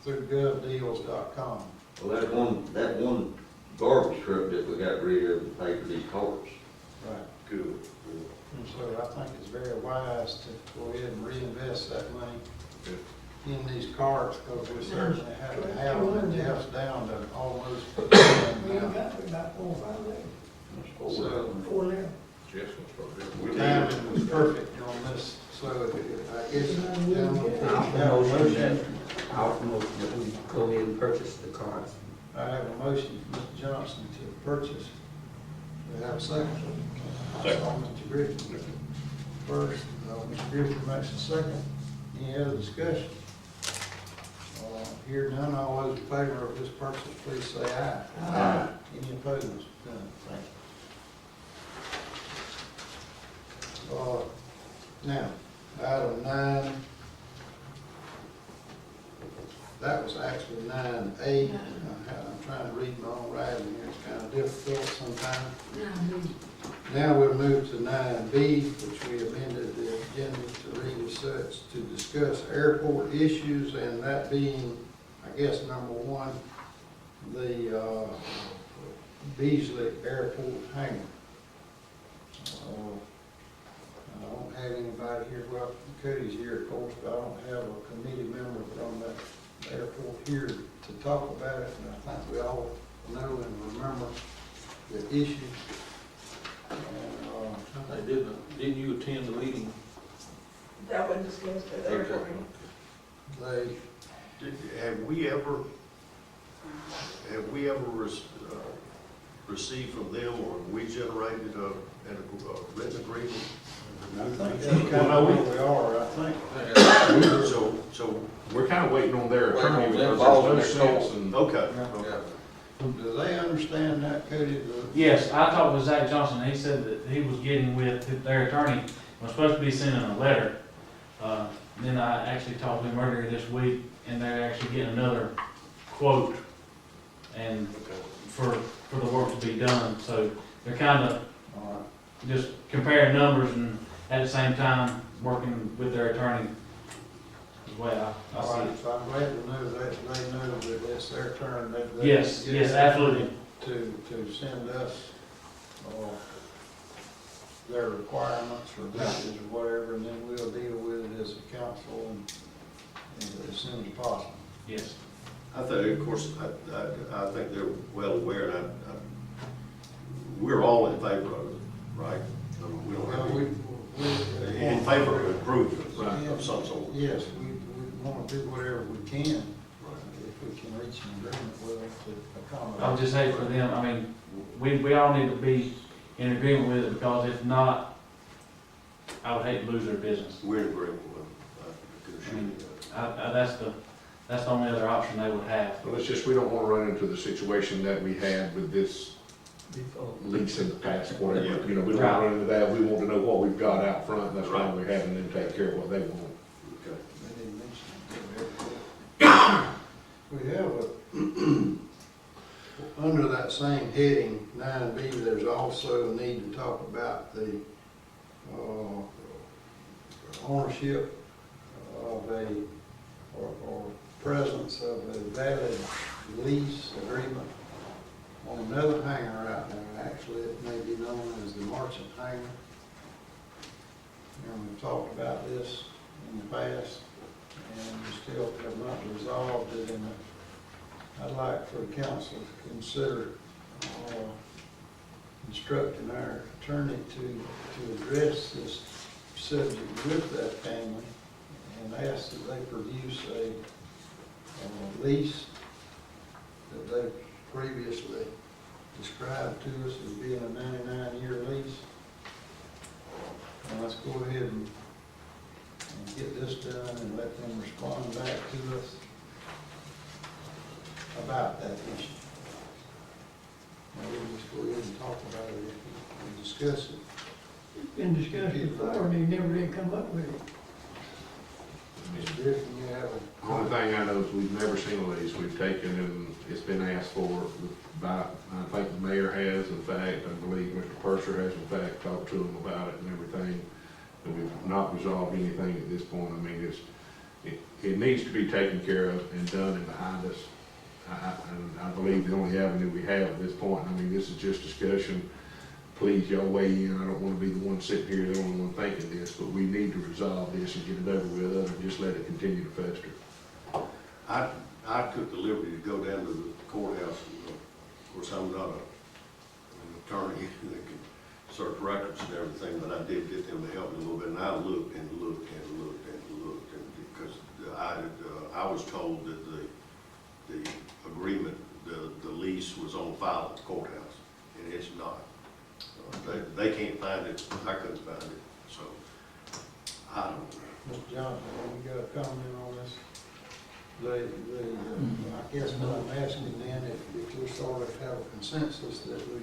through govdeals.com. Well, that one garbage truck that we got rid of to pay for these carts. Right. Good. And so I think it's very wise to go ahead and reinvest that money in these cards, because we certainly have to have them. It's down to almost. We got about 4 or 5 days, So 4 left. Yes, that's what the timing was perfect on this, so I guess, gentlemen, I'll have a motion that, motion. I'll motion that we go ahead and purchase the cards. I have a motion from Mr. Johnson to purchase. Do I have a second? Second. Mr. Griffin. First, Mr. Griffin makes a second. Any other discussion? Here none, all those in favor of this purchase, please say aye. Aye. Any opposed? None. Thank you. Now, item 9. That was actually 9A. I'm trying to read my own writing here, it's kind of difficult sometimes. Now we'll move to 9B, which we amended the agenda to read as such, to discuss airport issues, and that being, I guess, number 1, the Beasley Airport hangar. I don't have anybody here, well, Cody's here, of course, but I don't have a committee member from the airport here to talk about it, and I think we all know and remember the issue. And, Didn't you attend the meeting? That wasn't discussed at the airport meeting. Have we ever received from them, or have we generated a written agreement? I think that's kind of where we are, I think. So, We're kind of waiting on their Waiting on attorney them because balls in there's no their sense in. okay. Do they understand that, Cody? Yes, I talked with Zach Johnson, he said that he was getting with their attorney, was supposed to be sending a letter. Then I actually talked to him earlier this week, and they're actually getting another quote and for the work to be done, so they're kind of just comparing numbers and at the same time working with their attorney. Is the way I All see right, it. so I'm glad to know that they know that it's their turn. that they Yes, get yes, that absolutely. To send us, their requirements or messages or whatever, and then we'll deal with it as a council and as soon as possible. Yes. I think, of course, I think they're well aware, and we're all in favor of it, right? I mean, we don't have any, in favor of improvement of some sort. Yes, we want to do whatever we can, if we can reach an agreement with them to accommodate. I would just say for them, I mean, we all need to be in agreement with it, because if not, I would hate to lose their business. We're in agreement with them. I can assure you that. That's the only other option they would have. Well, it's just, we don't wanna run into the situation that we had with this lease in the past, whatever, you know, we don't wanna run into that, we want to know what we've got out front, and that's why we're having them take care of what they want. Okay. They didn't mention it. We have under that same heading, 9B, there's also a need to talk about the ownership of or presence of a valid lease agreement on another hangar out there. Actually, it may be known as the Merchant Hangar. And we've talked about this in the past, and we still have not resolved it. And I'd like for the council to consider instructing our attorney to address this subject with that family and ask that they produce a lease that they previously described to us as being a 99-year lease. And let's go ahead and get this done and let them respond back to us about that issue. Now, we'll just go ahead and talk about it and discuss it. It's been discussed before, and they never did come up with it. Mr. Griffin, you have a... The only thing I know is we've never seen a lease, we've taken and it's been asked for by, I think the mayor has, in fact, I believe Mr. Purser has in fact talked to them about it and everything, and we've not resolved anything at this point. I mean, it needs to be taken care of and done and behind us. And I believe the only avenue we have at this point, I mean, this is just discussion. Please, y'all weigh in. I don't want to be the one sitting here, the only one thinking this, but we need to resolve this and get it over with, other than just let it continue to fester. I took the liberty to go down to the courthouse. And, of course, I'm not an attorney that can search records and everything, but I did get them to help me a little bit. And I looked and looked and looked and looked, and because I was told that the agreement, the lease was on file at the courthouse, and it's not. They can't find it. I couldn't find it, so I don't know. Mr. Johnson, you got a comment on this? I guess what I'm asking then, if we sort of have a consensus that we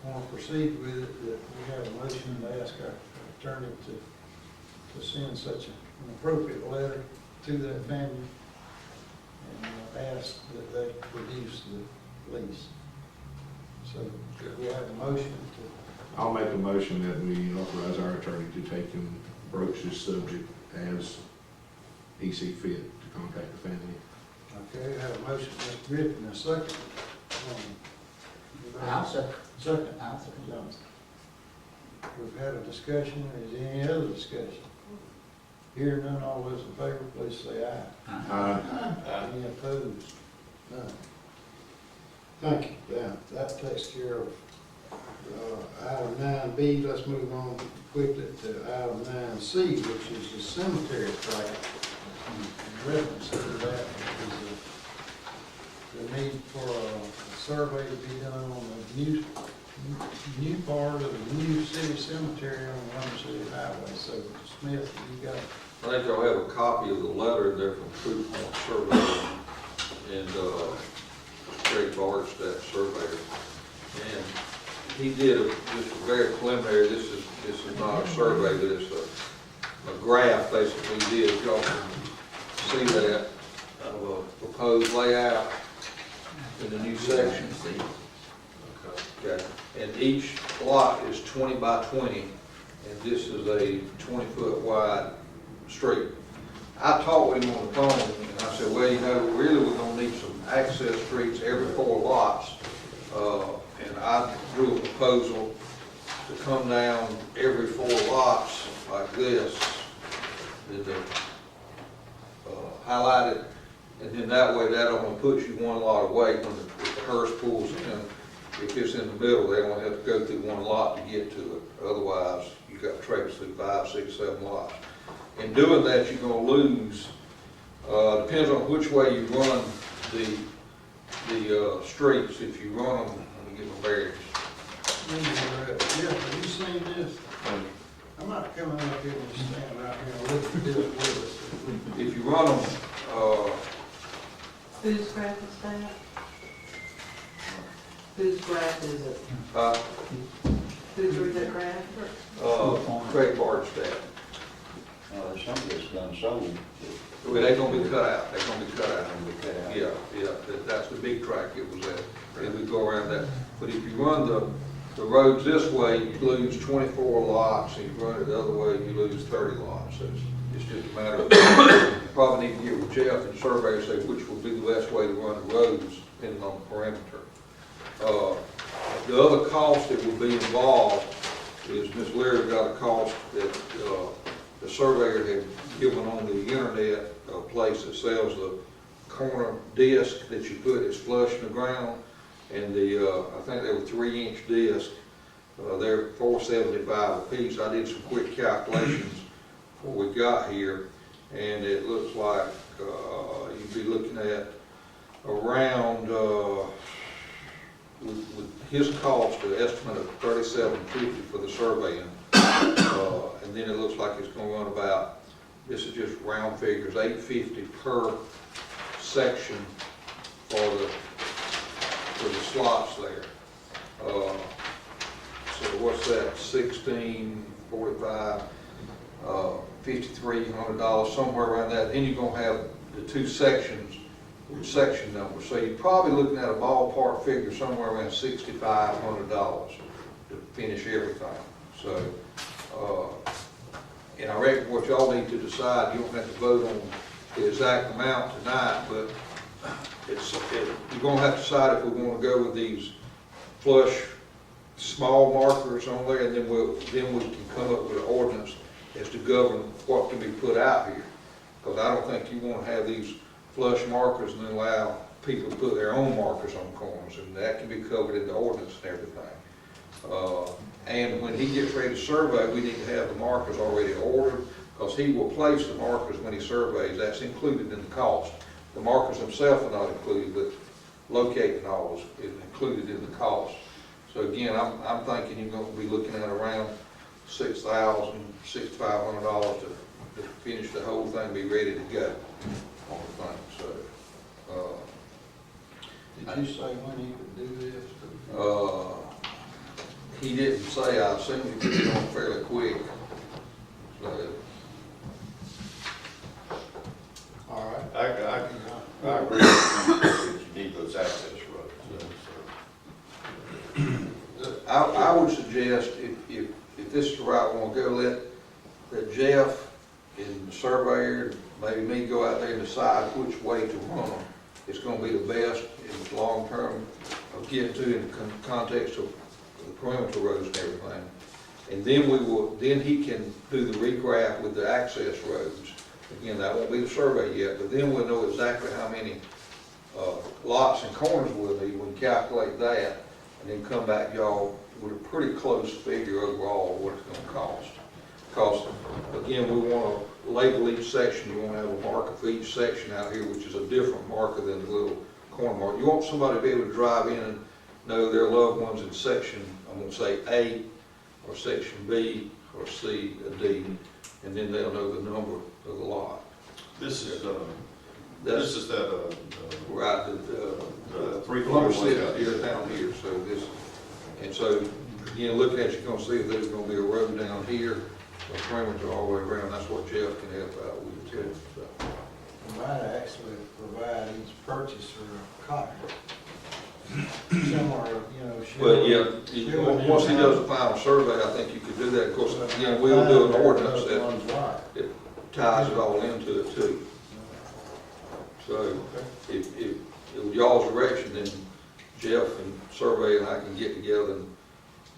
want to proceed with it, that we have a motion to ask our attorney to send such an appropriate letter to that family and ask that they produce the lease. So if we have a motion to... I'll make a motion that we authorize our attorney to take and broach this subject as he see fit to contact the family. Okay, we have a motion, Mr. Griffin, a second. I'll second. Second. I'll second. Johnson. We've had a discussion. Is there any other discussion? Hearing none, all those in favor, please say aye. Any opposed? None. Thank you. Yeah, that takes care of item 9B. Let's move on quickly to item 9C, which is the cemetery tract. In reference to that is the need for a survey to be done on the new part of the new city cemetery on Lone City Highway. So, Smith, you got... I think y'all have a copy of the letter there from True Point Surveyor and Greg Bart's surveyor. And he did just a very preliminary, this is not a survey, but it's a graph basically he did. Y'all can see that of a proposed layout in the new section. Okay. And each lot is 20 by 20, and this is a 20-foot wide street. I talked with him on the phone, and I said, well, you know, really we're gonna need some access streets every 4 lots. And I drew a proposal to come down every 4 lots like this, and highlight it, and then that way that only puts you 1 lot away when the hearse pulls in. if it's in the middle, they only have to go through one lot to get to it. Otherwise, you got to traipse through 5, 6, 7 lots. In doing that, you're gonna lose, depends on which way you run the streets. If you run them, let me get my bearings. Yeah, have you seen this? I'm not coming up here and stand right here and look at this with us. If you run them, Whose graph is that? Whose graph is it? Who drew that graph? Craig Bardstat. Some of it's done sold. Well, they're gonna be cut out, they're gonna be cut out. Cut out. Yeah, that's the big track it was at, and we go around that. But if you run the roads this way, you lose 24 lots, and you run it the other way, you lose 30 lots. So it's just a matter of, you probably need to get with Jeff and survey and say which would be the best way to run the roads depending on the parameter. The other cost that would be involved is Ms. Leary got a cost that the surveyor had given on the internet, a place that sells the corner disc that you put that's flush in the ground, and I think they were 3-inch discs. They're $4.75 a piece. I did some quick calculations before we got here, and it looks like you'd be looking at around with his cost, an estimate of $37.50 for the surveying. And then it looks like it's gonna run about, this is just round figures, $8.50 per section for the slots there. So what's that, $16.45, $5,300, somewhere around that. Then you're gonna have the two sections with section numbers. So you're probably looking at a ballpark figure somewhere around $6,500 to finish everything. So, and I reckon what y'all need to decide, you don't have to vote on the exact amount tonight, but you're gonna have to decide if we wanna go with these flush, small markers on there, and then we can come up with an ordinance as to govern what can be put out here. Because I don't think you wanna have these flush markers and then allow people to put their own markers on corners, and that can be covered in the ordinance and everything. And when he gets ready to survey, we need to have the markers already ordered, because he will place the markers when he surveys. That's included in the cost. The markers themselves are not included, but locating all is included in the cost. So again, I'm thinking you're going to be looking at around $6,000, $6,500 to finish the whole thing, be ready to go on the thing. So, Did you say when you could do this? he didn't say, I assume he could get on fairly quick. So, All right. I agree with you need those access roads. I would suggest if this is the route we want to go, let Jeff and the surveyor, maybe me, go out there and decide which way to run them. It's going to be the best in the long term of getting to in the context of the perimeter roads and everything. And then he can do the regraph with the access roads. Again, that won't be the survey yet, but then we'll know exactly how many lots and corners we'll need. We can calculate that and then come back, y'all, with a pretty close figure overall of what it's going to cost. Because, again, we want to label each section. You want to have a marker for each section out here, which is a different marker than the little corner mark. You want somebody to be able to drive in and know their loved ones in section, I'm going to say A, or section B, or C, or D, and then they'll know the number of the lot. This is that, Right, the 3 number corners six here, down here, so this, and so, again, looking at, you're gonna see if there's gonna be a road down here, a perimeter all the way around. That's what Jeff can help out with too, so. We might actually provide each purchaser a copy. Similar, Well, yeah, once he does the final survey, I think you could do that. Of course, again, we'll do an ordinance that ties it all into it too. So, if with y'all's direction, then Jeff and survey and I can get together and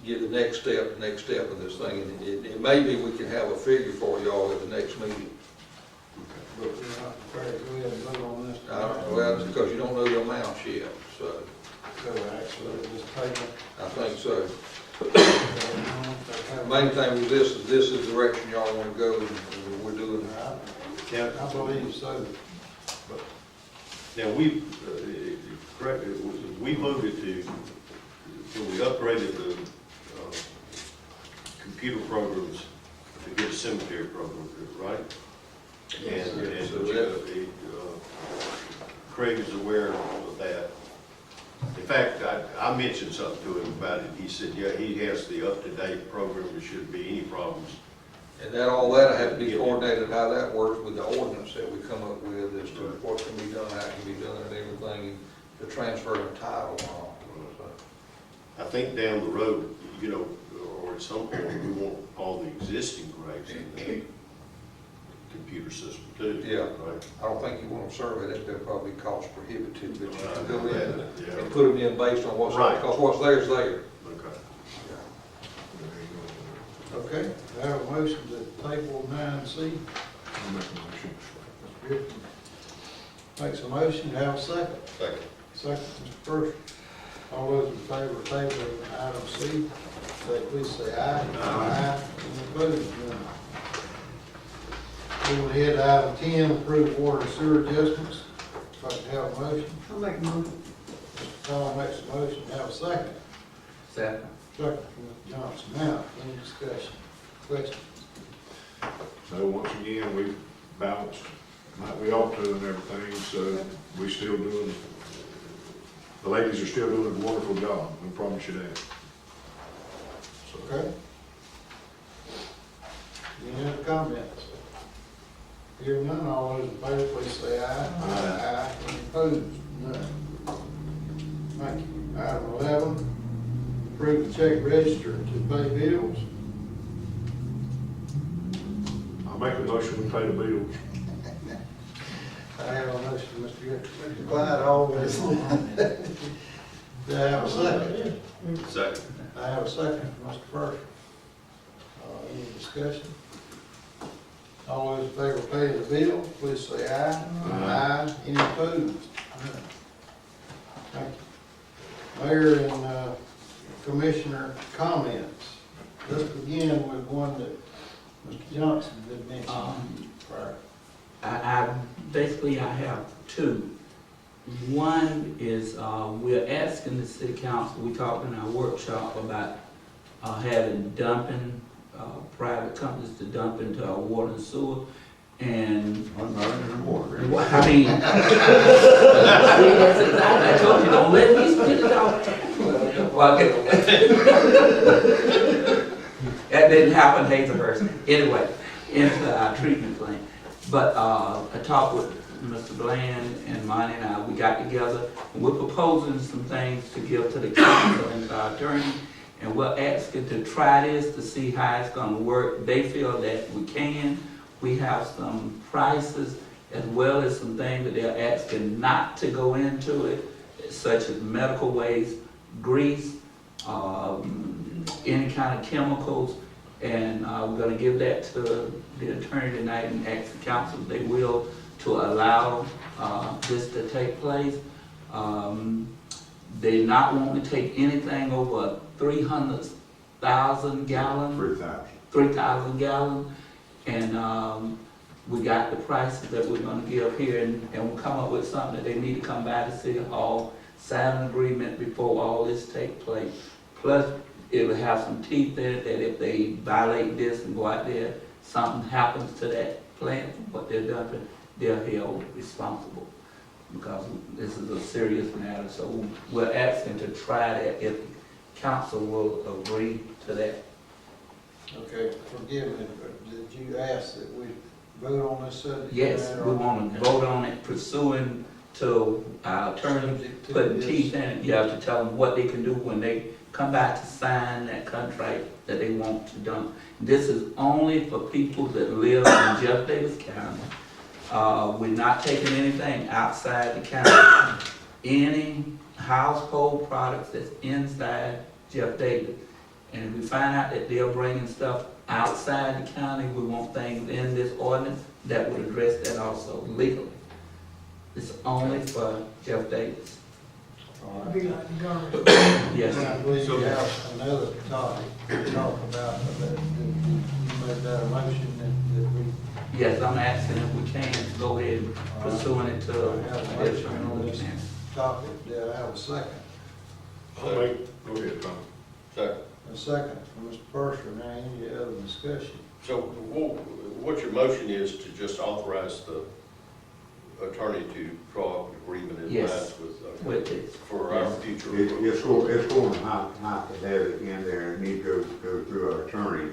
get the next step of this thing. And it may be we can have a figure for y'all at the next meeting. But we're not prepared to go ahead and vote on this. Well, because you don't know the amounts yet, so. So actually, so just table. I think so. Main thing with this is the direction y'all wanna go, and we're doing. I believe so. Now, we, correct, we voted to, when we upgraded the computer programs to get a cemetery program, right? And Craig is aware of that. In fact, I mentioned something to him about it. He said, yeah, he has the up-to-date program. There shouldn't be any problems. And that, all that have to be coordinated, how that works with the ordinance that we come up with as to what can be done, how it can be done, and everything, the transfer of title and all. I think down the road, you know, or at some point, we want all the existing graves in the computer system too. Yeah. Right? I don't think you want to survey that, they'll probably cost prohibitive, but you can go in Yeah. and put them in based on what's, Right. because what's there is there. Okay. Okay, I have a motion to table 9C. I'll make a motion. Mr. Griffin makes a motion, have a second. Second. Second, Mr. First. All those in favor of tabling item C, please say aye. Aye. Any opposed? None. Moving ahead to item 10, approve water and sewer adjustments. If I can have a motion. I'll make a motion. Mr. Tom makes a motion, have a second. Second. Second from Mr. Johnson. Now, any discussion, questions? So once again, we balanced like we ought to and everything, so we still doing, the ladies are still doing a wonderful job, I promise you that. So, Okay. Any other comments? Hearing none, all those in favor, please say aye. Aye. Any opposed? None. Thank you. Item 11, approve the check register to pay bills. I'll make a motion, we pay the bills. I have a motion, Mr. Clyde, always. Do I have a second? Second. I have a second from Mr. First. Any discussion? All those in favor of paying the bill, please say aye. Aye. Any opposed? None. Thank you. Mayor and Commissioner comments. Let's begin with one that Mr. Johnson did mention prior. I have two. One is, we're asking the city council, we talked in our workshop about having dumping, private companies to dump into our water and sewer. And I'm not in the water. I mean, that's exactly, I told you, don't let me spit it out. Well, that didn't happen, Hazelhurst. Anyway, into our treatment plant. But I talked with Mr. Bland and Monty and I, we got together, and we're proposing some things to give to the council and to our attorney, and we're asking to try this to see how it's gonna work. They feel that we can. We have some prices as well as some things that they're asking not to go into it, such as medical waste, grease, any kind of chemicals, and we're gonna give that to the attorney tonight and ask the council if they will to allow this to take place. They not want to take anything over 300,000 gallons. 3,000. 3,000 gallons, and we got the prices that we're gonna give here, and we'll come up with something that they need to come by to City Hall, sign an agreement before all this take place. Plus, it will have some teeth in it, that if they violate this and go out there, something happens to that plant, what they're dumping, they're held responsible, because this is a serious matter. So we're asking to try that, if council will agree to that. Okay, forgive me, but did you ask that we vote on this subject? Yes, we want to vote on it, pursuing to our attorney, Subject to putting this. teeth in it. You have to tell them what they can do when they come back to sign that contract that they want to dump. This is only for people that live in Jeff Davis County. We're not taking anything outside the county. Any household products that's inside Jeff Davis. And if we find out that they're bringing stuff outside the county, we want things in this ordinance that would address that also legally. It's only for Jeff Davis. It'd be like the garbage. Yes, I sir. believe you have another topic to talk about, that you made that a motion that we. Yes, I'm asking if we can go ahead and pursuing it to. I have a motion on this topic, do I have a second? Go ahead, Tom. So, A second from Mr. Purser, now any other discussion? so what your motion is to just authorize the attorney to draw an agreement in Yes. line With this. for our future. It's going to have to have it in there, and need to go through our attorney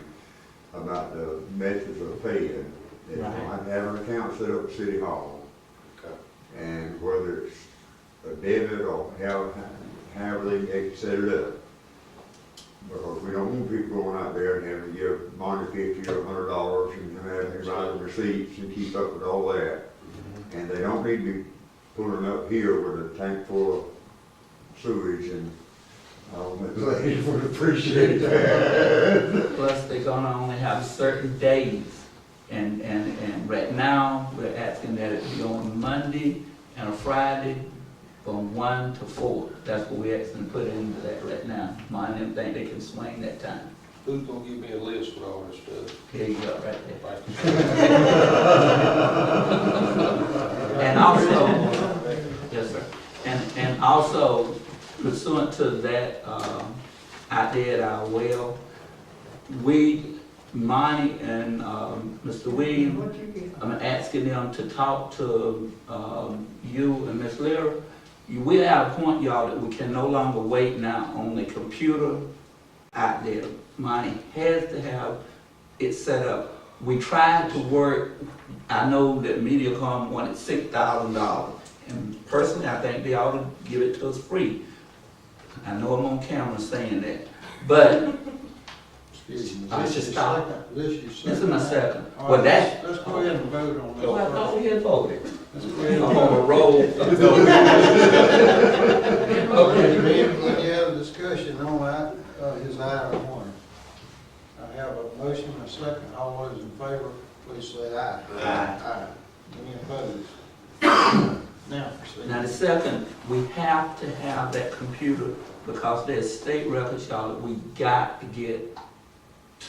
about the methods of paying. They Right. have to have an account set up at City Hall, Okay. and whether it's a debit or however they set it up. Because we don't want people going out there and having to give Monty $50 or $100 and having to write the receipts and keep up with all that. And they don't need to be pulling up here with a tank full of sewage, and the ladies would appreciate that. Plus, they're gonna only have certain days. And right now, we're asking that it be on Monday and a Friday from 1 to 4. That's what we're asking to put into that right now. Mine didn't think they can swing that time. Who's gonna give me a list with all this stuff? Here you go, right there. Thank And also, yes, sir. And also pursuant to that, out there at our well, Monty and, Mr. Williams, What you get? I'm asking them to talk to, you and Ms. Lear. We're at a point, y'all, that we can no longer wait now on the computer out there. Monty has to have it set up. We tried to work, I know that MediaCom wanted $6,000, and personally, I think they ought to give it to us free. I know I'm on camera saying that, but Excuse me. I This should is stop. second. This this is my second. All Well, right, that, let's go ahead and vote on this. well, I thought we had voted. Let's go ahead I'm and on a vote. roll. Okay, any other discussion on that, his item one? I have a motion, a second, all those in favor, please say aye. Aye. Any opposed? Now, proceed. Now, the second, we have to have that computer because there's state records, y'all, that we got to get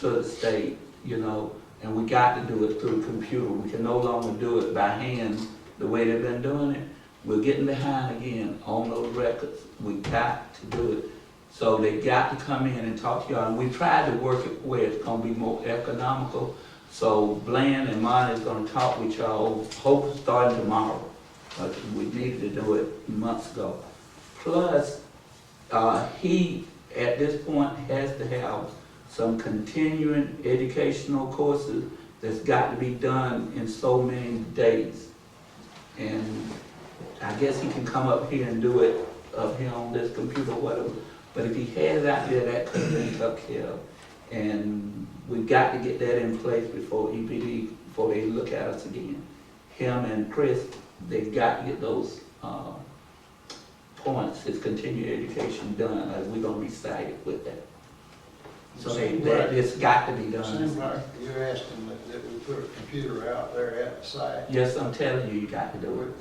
to the state, you know, and we got to do it through the computer. We can no longer do it by hand the way they've been doing it. We're getting behind again on those records. We got to do it. So they got to come in and talk to y'all. And we tried to work it where it's gonna be more economical. So Bland and Monty is gonna talk with y'all, hope starting tomorrow. But we needed to do it months ago. Plus, he, at this point, has to have some continuing educational courses that's got to be done in so many days. And I guess he can come up here and do it up here on this computer, whatever. But if he has out there, that could have been took care of. And we've got to get that in place before EPD, before they look at us again. Him and Chris, they've got to get those points, his continuing education done, as we're gonna recite it with that. So that it's got to be Seems done. like you're asking that we put a computer out there at the site. Yes, I'm telling you, you got to do it.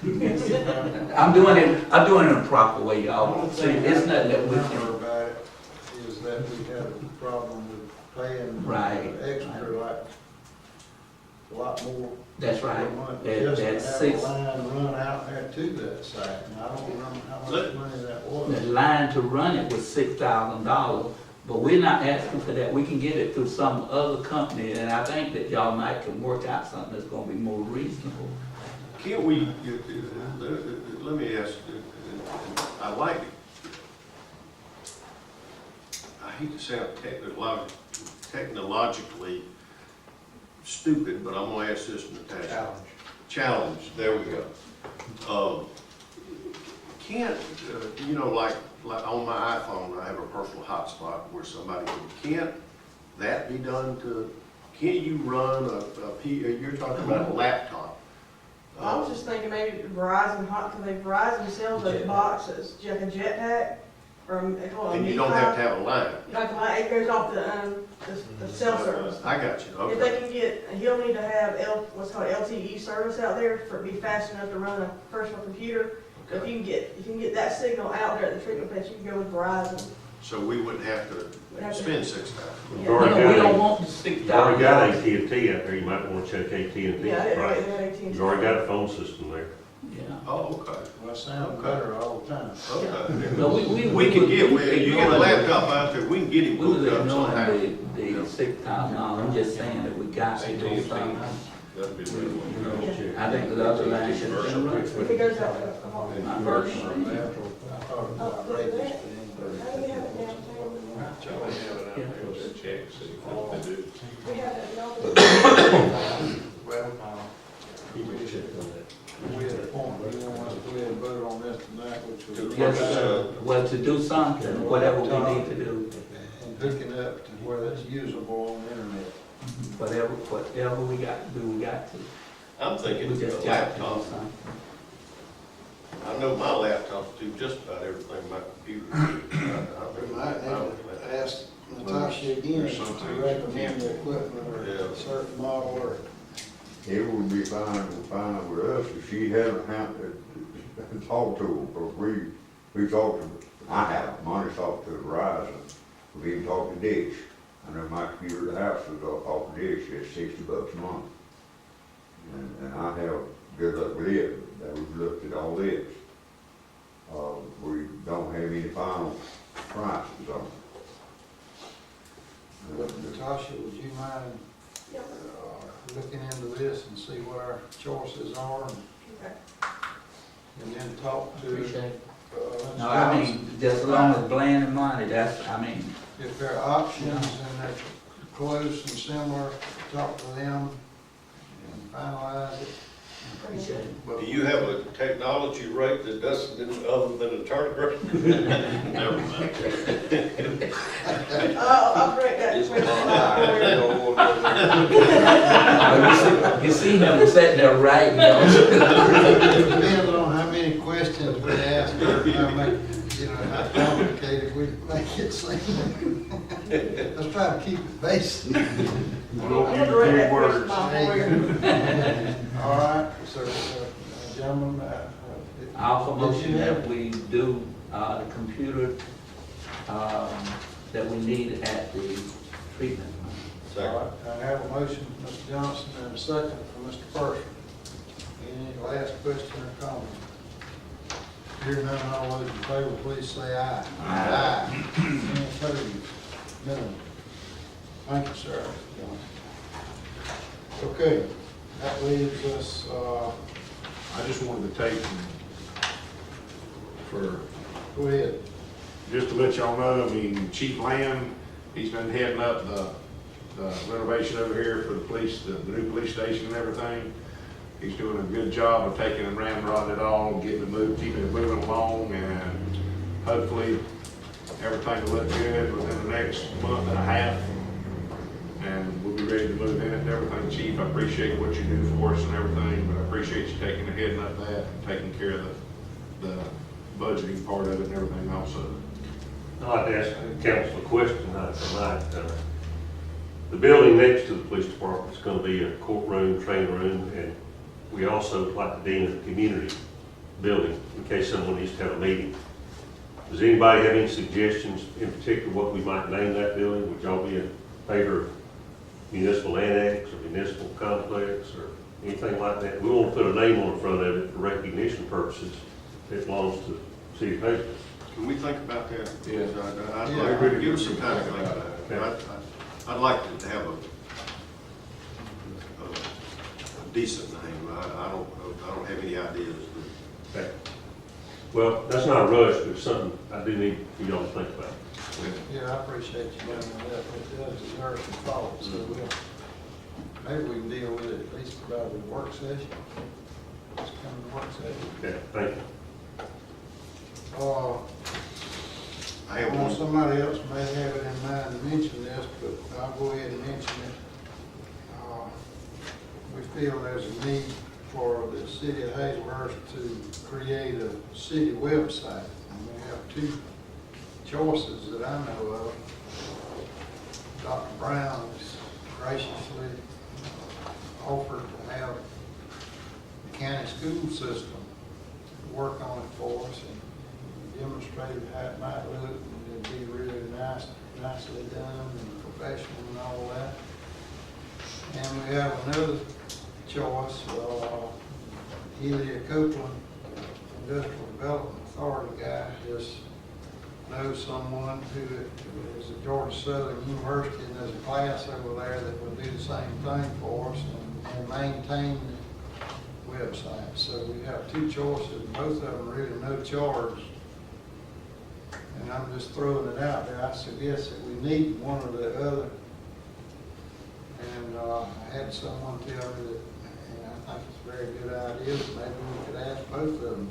The I'm doing it in a proper way, y'all. only See, thing it's nothing that we remember can, about it is that we had a problem with paying Right. extra, like, a lot more. that's right. per month That- just to that's have six. a line run out there to that site, and I don't remember how much money that was. The line to run it was $6,000, but we're not asking for that. We can get it through some other company, and I think that y'all might can work out something that's gonna be more reasonable. Can't we, let me ask, I like it. I hate to sound technologically stupid, but I'm gonna ask this, Natasha. Challenge, there we go. Can't, you know, like on my iPhone, I have a personal hotspot where somebody can't that be done to, can you run you're talking about a laptop? I was just thinking maybe Verizon, because Verizon sells those boxes, like a jetpack, or they call it a And you don't have to Mi-Fi. have a line. You don't have to line, it goes off the cell service. I got you, If okay. they can get, he'll need to have what's called LTE service out there for it to be fast enough to run a personal computer. If Okay. you can get that signal out there at the treatment plant, you can go with Verizon. So we wouldn't have to spend $6,000. You've Yeah. already No, we got don't a- want the $6,000. You've already got AT&T out there, you might wanna check AT&T. Yeah, I didn't know Right. they had AT&T. You've already got a phone system there. Yeah. Oh, okay, Well, it sounds better all the time. okay. No, We can get, you get a laptop out there, we can get him We was hooked up somehow. ignoring the $6,000. I'm just saying that we got to do something. That'd be really one. I think the other line should have been right. If it goes out to, My first. I thought it was outrageous, but how do we have it downtown? Charlie have it out there, just check, see what they do. We have it downtown. well, we had a point, we want us to go ahead and vote on this tonight, which was. Yes, well, to do something, whatever we need to do, And hooking up to where it's usable on the internet. whatever we got to do, we got to. I'm thinking We a just got to do laptop. something. I know my laptops do just about everything my computer We might need does. to ask Natasha again There's to something- recommend the equipment or Yeah. a certain model or. It would be fine with us if she hadn't had to talk to them, because we talked to, I have, Monty's talked to Verizon, we've even talked to Dish. I know my computer at the house was off Dish, it's $60 a month. And I have good luck with it, that we've looked at all this. We don't have any final prices on But it. Natasha, would you mind looking into this and see what our choices are and then talk to. Appreciate it. Ms. No, I Johnson? mean, just as long as Bland and Monty, that's, I mean, If there are options and they're close and similar, talk to them and finalize it. appreciate it. Do you have a technology rate that doesn't, other than a turner? Never mind. I'll break that It's a question lot down for you. higher. You see him sitting there writing, don't you? Depends on how many questions we ask her, how much, how complicated we make it seem. Let's try to keep it basic. I'm gonna direct that question down for you. All right, so, gentlemen, I also motion that we do, the computer, that we need at the treatment. all right, I have a motion from Mr. Johnson and a second from Mr. Purser. Any last question or comment? Hearing none, all those in favor, please say aye. Aye. Any opposed? None. Thank you, sir. Okay, that leaves us, I just wanted to take for, go ahead. just to let y'all know, I mean, Chief Lamb, he's been heading up the renovation over here for the police, the new police station and everything. He's doing a good job of taking and ramrodding it all, and getting it moved, keeping it moving along, and hopefully everything will look good within the next month and a half. And we'll be ready to move in and everything. Chief, I appreciate what you do for us and everything, but I appreciate you taking the heading up that, and taking care of the budgeting part of it and everything also. I'd like to ask the council a question tonight. The building next to the police department is going to be a courtroom, training room, and we also like to deem it a community building in case someone needs to have a meeting. Does anybody have any suggestions, in particular, what we might name that building? Would y'all be in favor of municipal annex or municipal complex or anything like that? We want to put a name on the front of it for recognition purposes. It belongs to the city of Hazel. Can we think about that? Yeah. I'd Yeah. like to give us some time to think about it. I'd like to have a decent name. I don't have any ideas. Okay. Well, that's not a rush, but it's something I do need for y'all to think about. Yeah, I appreciate you doing that. It does deserve some thought, so maybe we can deal with it at least about the work session. Just come to the work session. Okay, thank you. I have Well, one. somebody else may have it in mind to mention this, but I'll go ahead and mention it. We feel there's a need for the city of Hazelhurst to create a city website. And we have two choices that I know of. Dr. Brown has graciously offered to have the county school system work on it for us and demonstrated how it might look, and it'd be really nicely done and professional and all that. And we have another choice, Helia Copeland, Industrial Development Authority guy, just knows someone who is at Georgia Southern University, and there's a class over there that will do the same thing for us and maintain the website. So we have two choices, both of them really no charge. And I'm just throwing it out there. I suggest that we need one or the other. And I had someone tell me that, and I think it's a very good idea, that maybe we could ask both of them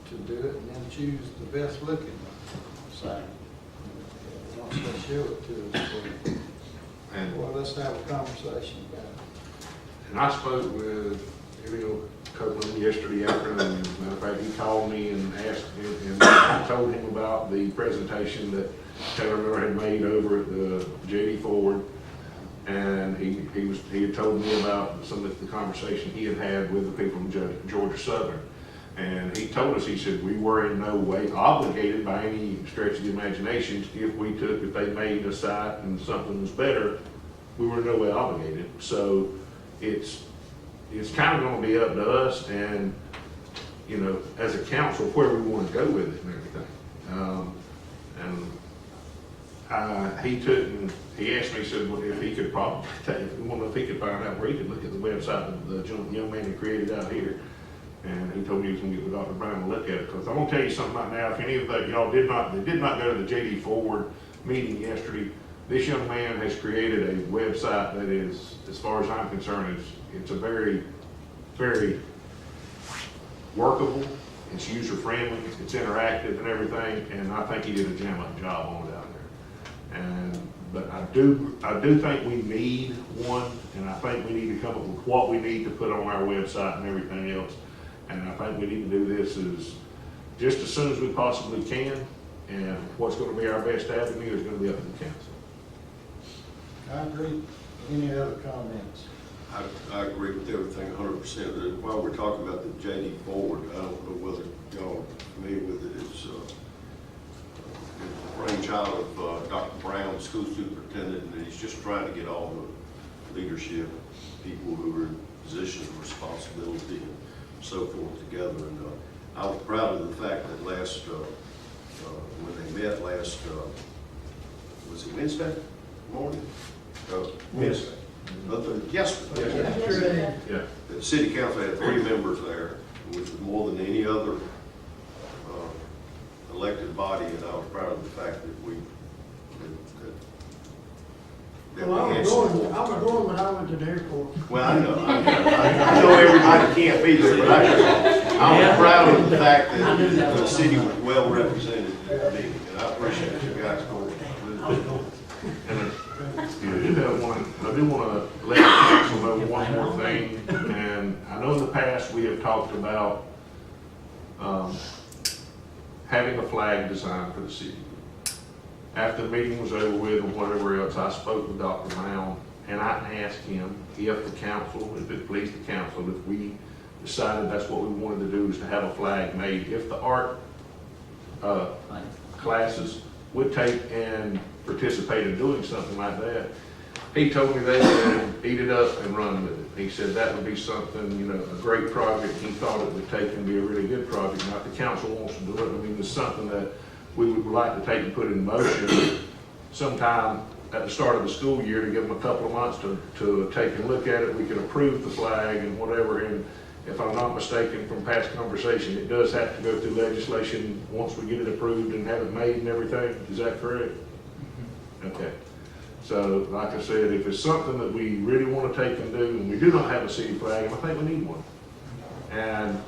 to do it and then choose the best looking site. Once they show it to us. And, Well, let's have a conversation about it. and I spoke with Emil Copeland yesterday afternoon. As a matter of fact, he called me and asked, and I told him about the presentation that Taylor Miller had made over at the J.D. Ford. And he had told me about some of the conversation he had had with the people from Georgia Southern. And he told us, he said, we were in no way obligated by any stretch of the imagination. If they made a site and something was better, we were in no way obligated. So it's kind of going to be up to us and, you know, as a council, where we want to go with it and everything. He asked me, he said, well, if he could probably take, if he could find out where he could look at the website that the young man had created out here. And he told me he was going to get with Dr. Brown to look at it. Because I'm going to tell you something right now. If any of y'all did not go to the J.D. Ford meeting yesterday, this young man has created a website that is, as far as I'm concerned, it's a very, very workable, it's user-friendly, it's interactive and everything, and I think he did a jam-up job on it out there. But I do think we need one, and I think we need to come up with what we need to put on our website and everything else. And I think we need to do this just as soon as we possibly can, and what's going to be our best avenue is going to be up to the council. I agree. Any other comments? I agree with everything 100%. While we're talking about the J.D. Ford, I don't know whether y'all are familiar with it. It's the brainchild of Dr. Brown, the school superintendent, and he's just trying to get all the leadership, people who are in positions of responsibility and so forth together. And I was proud of the fact that when they met last, was it Wednesday morning? Wednesday. Yesterday. Yeah. The city council had 3 members there, which was more than any other elected body, and I was proud of the fact that we Well, I was going when I went to the airport. Well, I know everybody can't be there, but I was proud of the fact that the city was well represented in the meeting, and I appreciate you guys going. And I do want to let the council know one more thing, and I know in the past we have talked about having a flag designed for the city. After the meeting was over with and whatever else, I spoke with Dr. Brown, and I asked him if the council, if it pleased the council, if we decided that's what we wanted to do, is to have a flag made, if the art classes would take and participate in doing something like that. He told me they would eat it up and run with it. He said that would be something, you know, a great project. He thought it would take and be a really good project. Now, if the council wants to do it, I mean, it's something that we would like to take and put in motion sometime at the start of the school year to give them a couple of months to take and look at it. We could approve the flag and whatever. And if I'm not mistaken from past conversation, it does have to go through legislation once we get it approved and have it made and everything. Is that correct? Okay. So, like I said, if it's something that we really want to take and do, and we do not have a city flag, and I think we need one. And,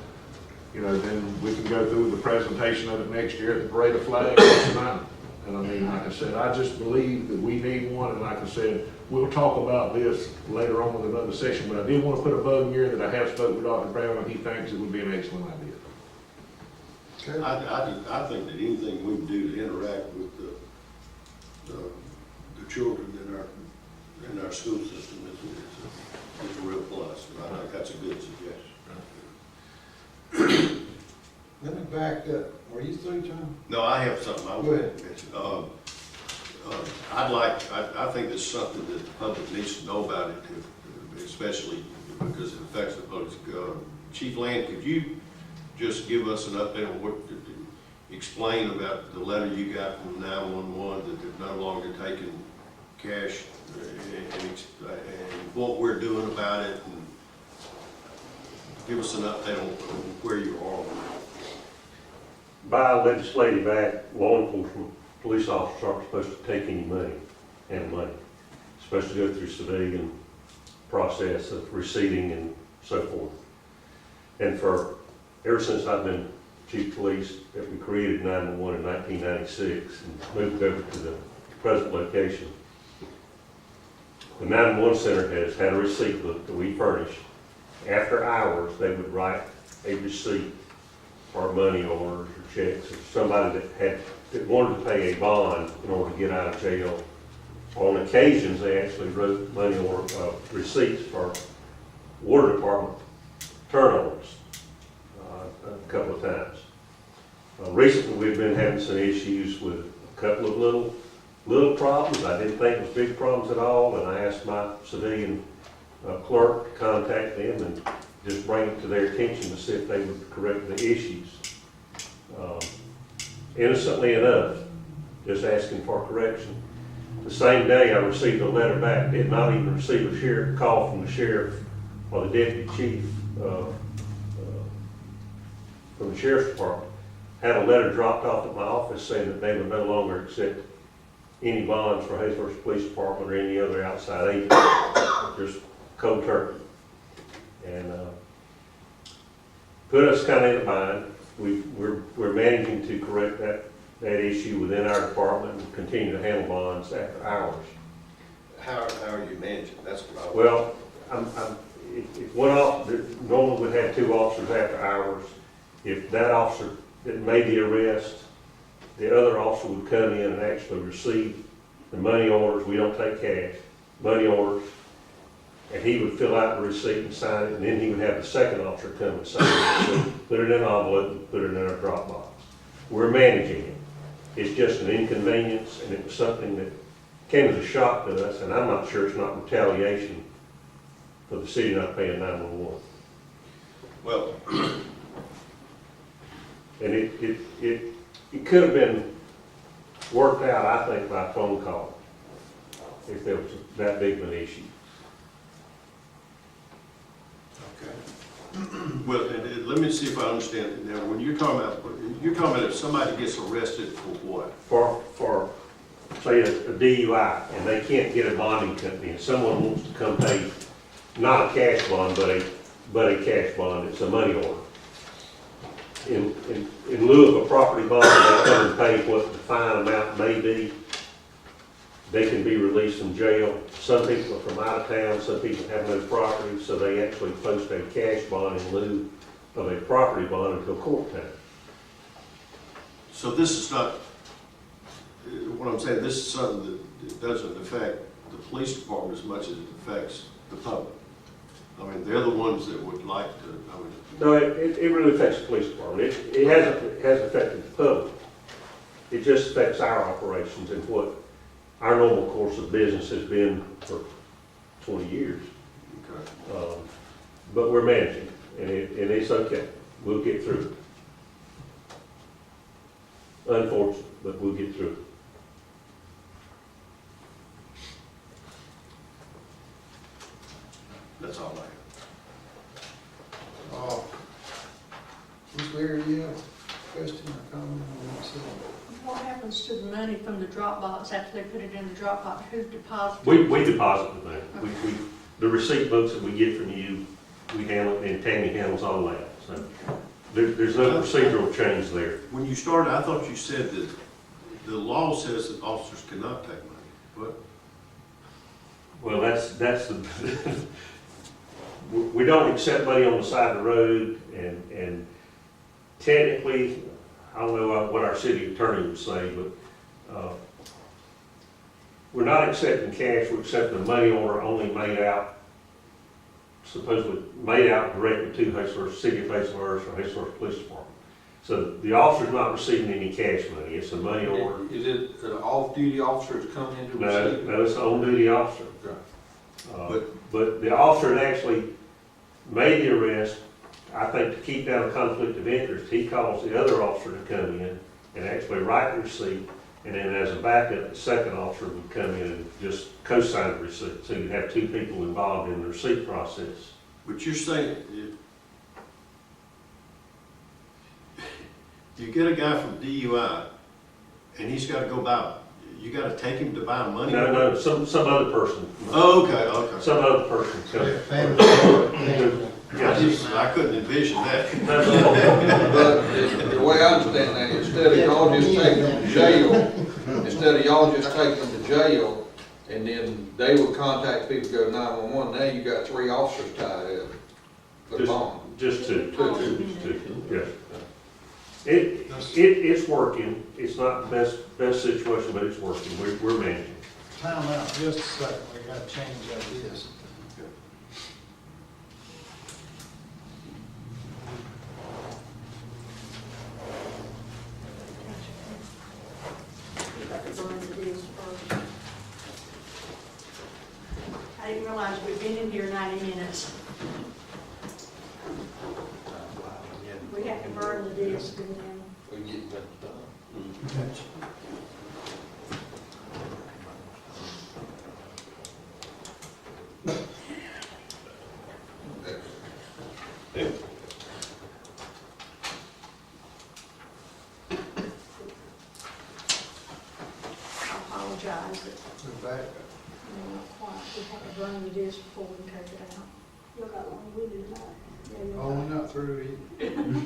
you know, then we can go through the presentation of it next year at the Parade of Flags tonight. And I mean, like I said, I just believe that we need one, and like I said, we'll talk about this later on with another session, but I did want to put a bug in here that I have spoken with Dr. Brown, and he thinks it would be an excellent idea. Okay. I think that anything we can do to interact with the children in our school system is a real plus, and I think that's a good suggestion. Let me back up. Were you through, John? No, I have something I Go want ahead. to mention. I think this is something that the public needs to know about it, especially because it affects the public. Chief Land, could you just give us an update on what, explain about the letter you got from 911 that they're no longer taking cash and what we're doing about it, and give us an update on where you are. By legislative act, law enforcement, police officers aren't supposed to take any money, It's supposed to go through civilian process of receipting and so forth. And ever since I've been chief of police, that we created 911 in 1996 and moved over to the present location, the 911 center has had a receipt book that we furnish. After hours, they would write a receipt for money orders or checks, or somebody that wanted to pay a bond in order to get out of jail. On occasions, they actually wrote money order receipts for water department turnovers a couple of times. Recently, we've been having some issues with a couple of little problems. I didn't think it was big problems at all, and I asked my civilian clerk to contact them and just bring it to their attention to see if they would correct the issues. Innocently enough, just asking for correction. The same day I received a letter back, did not even receive a call from the sheriff or the deputy chief from the sheriff's department. Had a letter dropped off at my office saying that they would no longer accept any bonds for Hazlehurst Police Department or any other outside agent. Just cold turkey. And put us kind of in a bind. We're managing to correct that issue within our department and continue to handle bonds after hours. How are you managing? That's what I. Well, if one officer, normally would have two officers after hours. If that officer that made the arrest, the other officer would come in and actually receive the money orders. We don't take cash, money orders. And he would fill out the receipt and sign it, and then he would have the second officer come and sign it, put it in an envelope, and put it in our drop box. We're managing it. It's just an inconvenience, and it was something that came as a shock to us, and I'm not sure it's not retaliation for the city not paying 911. Well, and it could have been worked out, I think, by phone call, if there was that big of an issue. well, let me see if I understand. Now, when you're talking about if somebody gets arrested for what? For say a DUI, and they can't get a bonding company, and someone wants to come pay, not a cash bond, but a cash bond, it's a money order. In lieu of a property bond, they come and pay what the fine amount may be. They can be released from jail. Some people are from out of town, some people have no property, so they actually post a cash bond in lieu of a property bond until court time. So this is not, what I'm saying, this is something that doesn't affect the police department as much as it affects the public. I mean, they're the ones that would like to, I mean. No, it really affects the police department. It has affected the public. It just affects our operations and what our normal course of business has been for 20 years. Okay. But we're managing, and it's okay. We'll get through it. Unfortunate, but we'll get through it. That's all I have. Ms. Leary, you have a question or comment on that? What happens to the money from the drop box after they put it in the drop box? Who deposits? We deposit the money. The receipt books that we get from you, we handle, and Tammy handles all that. So there's no procedural change there. When you started, I thought you said that the law says that officers cannot take money, but. Well, that's the, we don't accept money on the side of the road, and technically, I don't know what our city attorney would say, but we're not accepting cash, we're accepting a money order only made out, supposedly made out directly to Hazlehurst, City of Hazlehurst or Hazlehurst Police Department. So the officer's not receiving any cash money, it's a money order. Is it an off-duty officer that's coming in to No, receive it? no, it's an on-duty officer. Okay. But the officer that actually made the arrest, I think to keep down a conflict of interest, he calls the other officer to come in and actually write the receipt, and then as a backup, the second officer would come in and just co-sign the receipt. So you'd have two people involved in the receipt process. But you're saying, you get a guy from DUI, and he's gotta go buy, you gotta take him to buy money? No, some other person. Oh, okay. Some other person comes. I couldn't envision that. But the way I understand that, instead of y'all just taking them to jail, and then they would contact people, go to 911, now you got 3 officers tied up for the bond. Just two. Yes. It's working. It's not the best situation, but it's working. We're managing. Time out, just a second, we gotta change ideas. You got to burn the deals first. I didn't realize we'd been in here 90 minutes. We have to burn the deals and then. We get that done. I apologize that We're back. we're not quiet. We have to burn the disc before we take it out. You got one with you tonight? Yeah, you Oh, got we're not through either.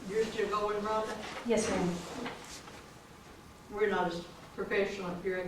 You're still going, Rhonda? Yes, ma'am. We're not as professional if you're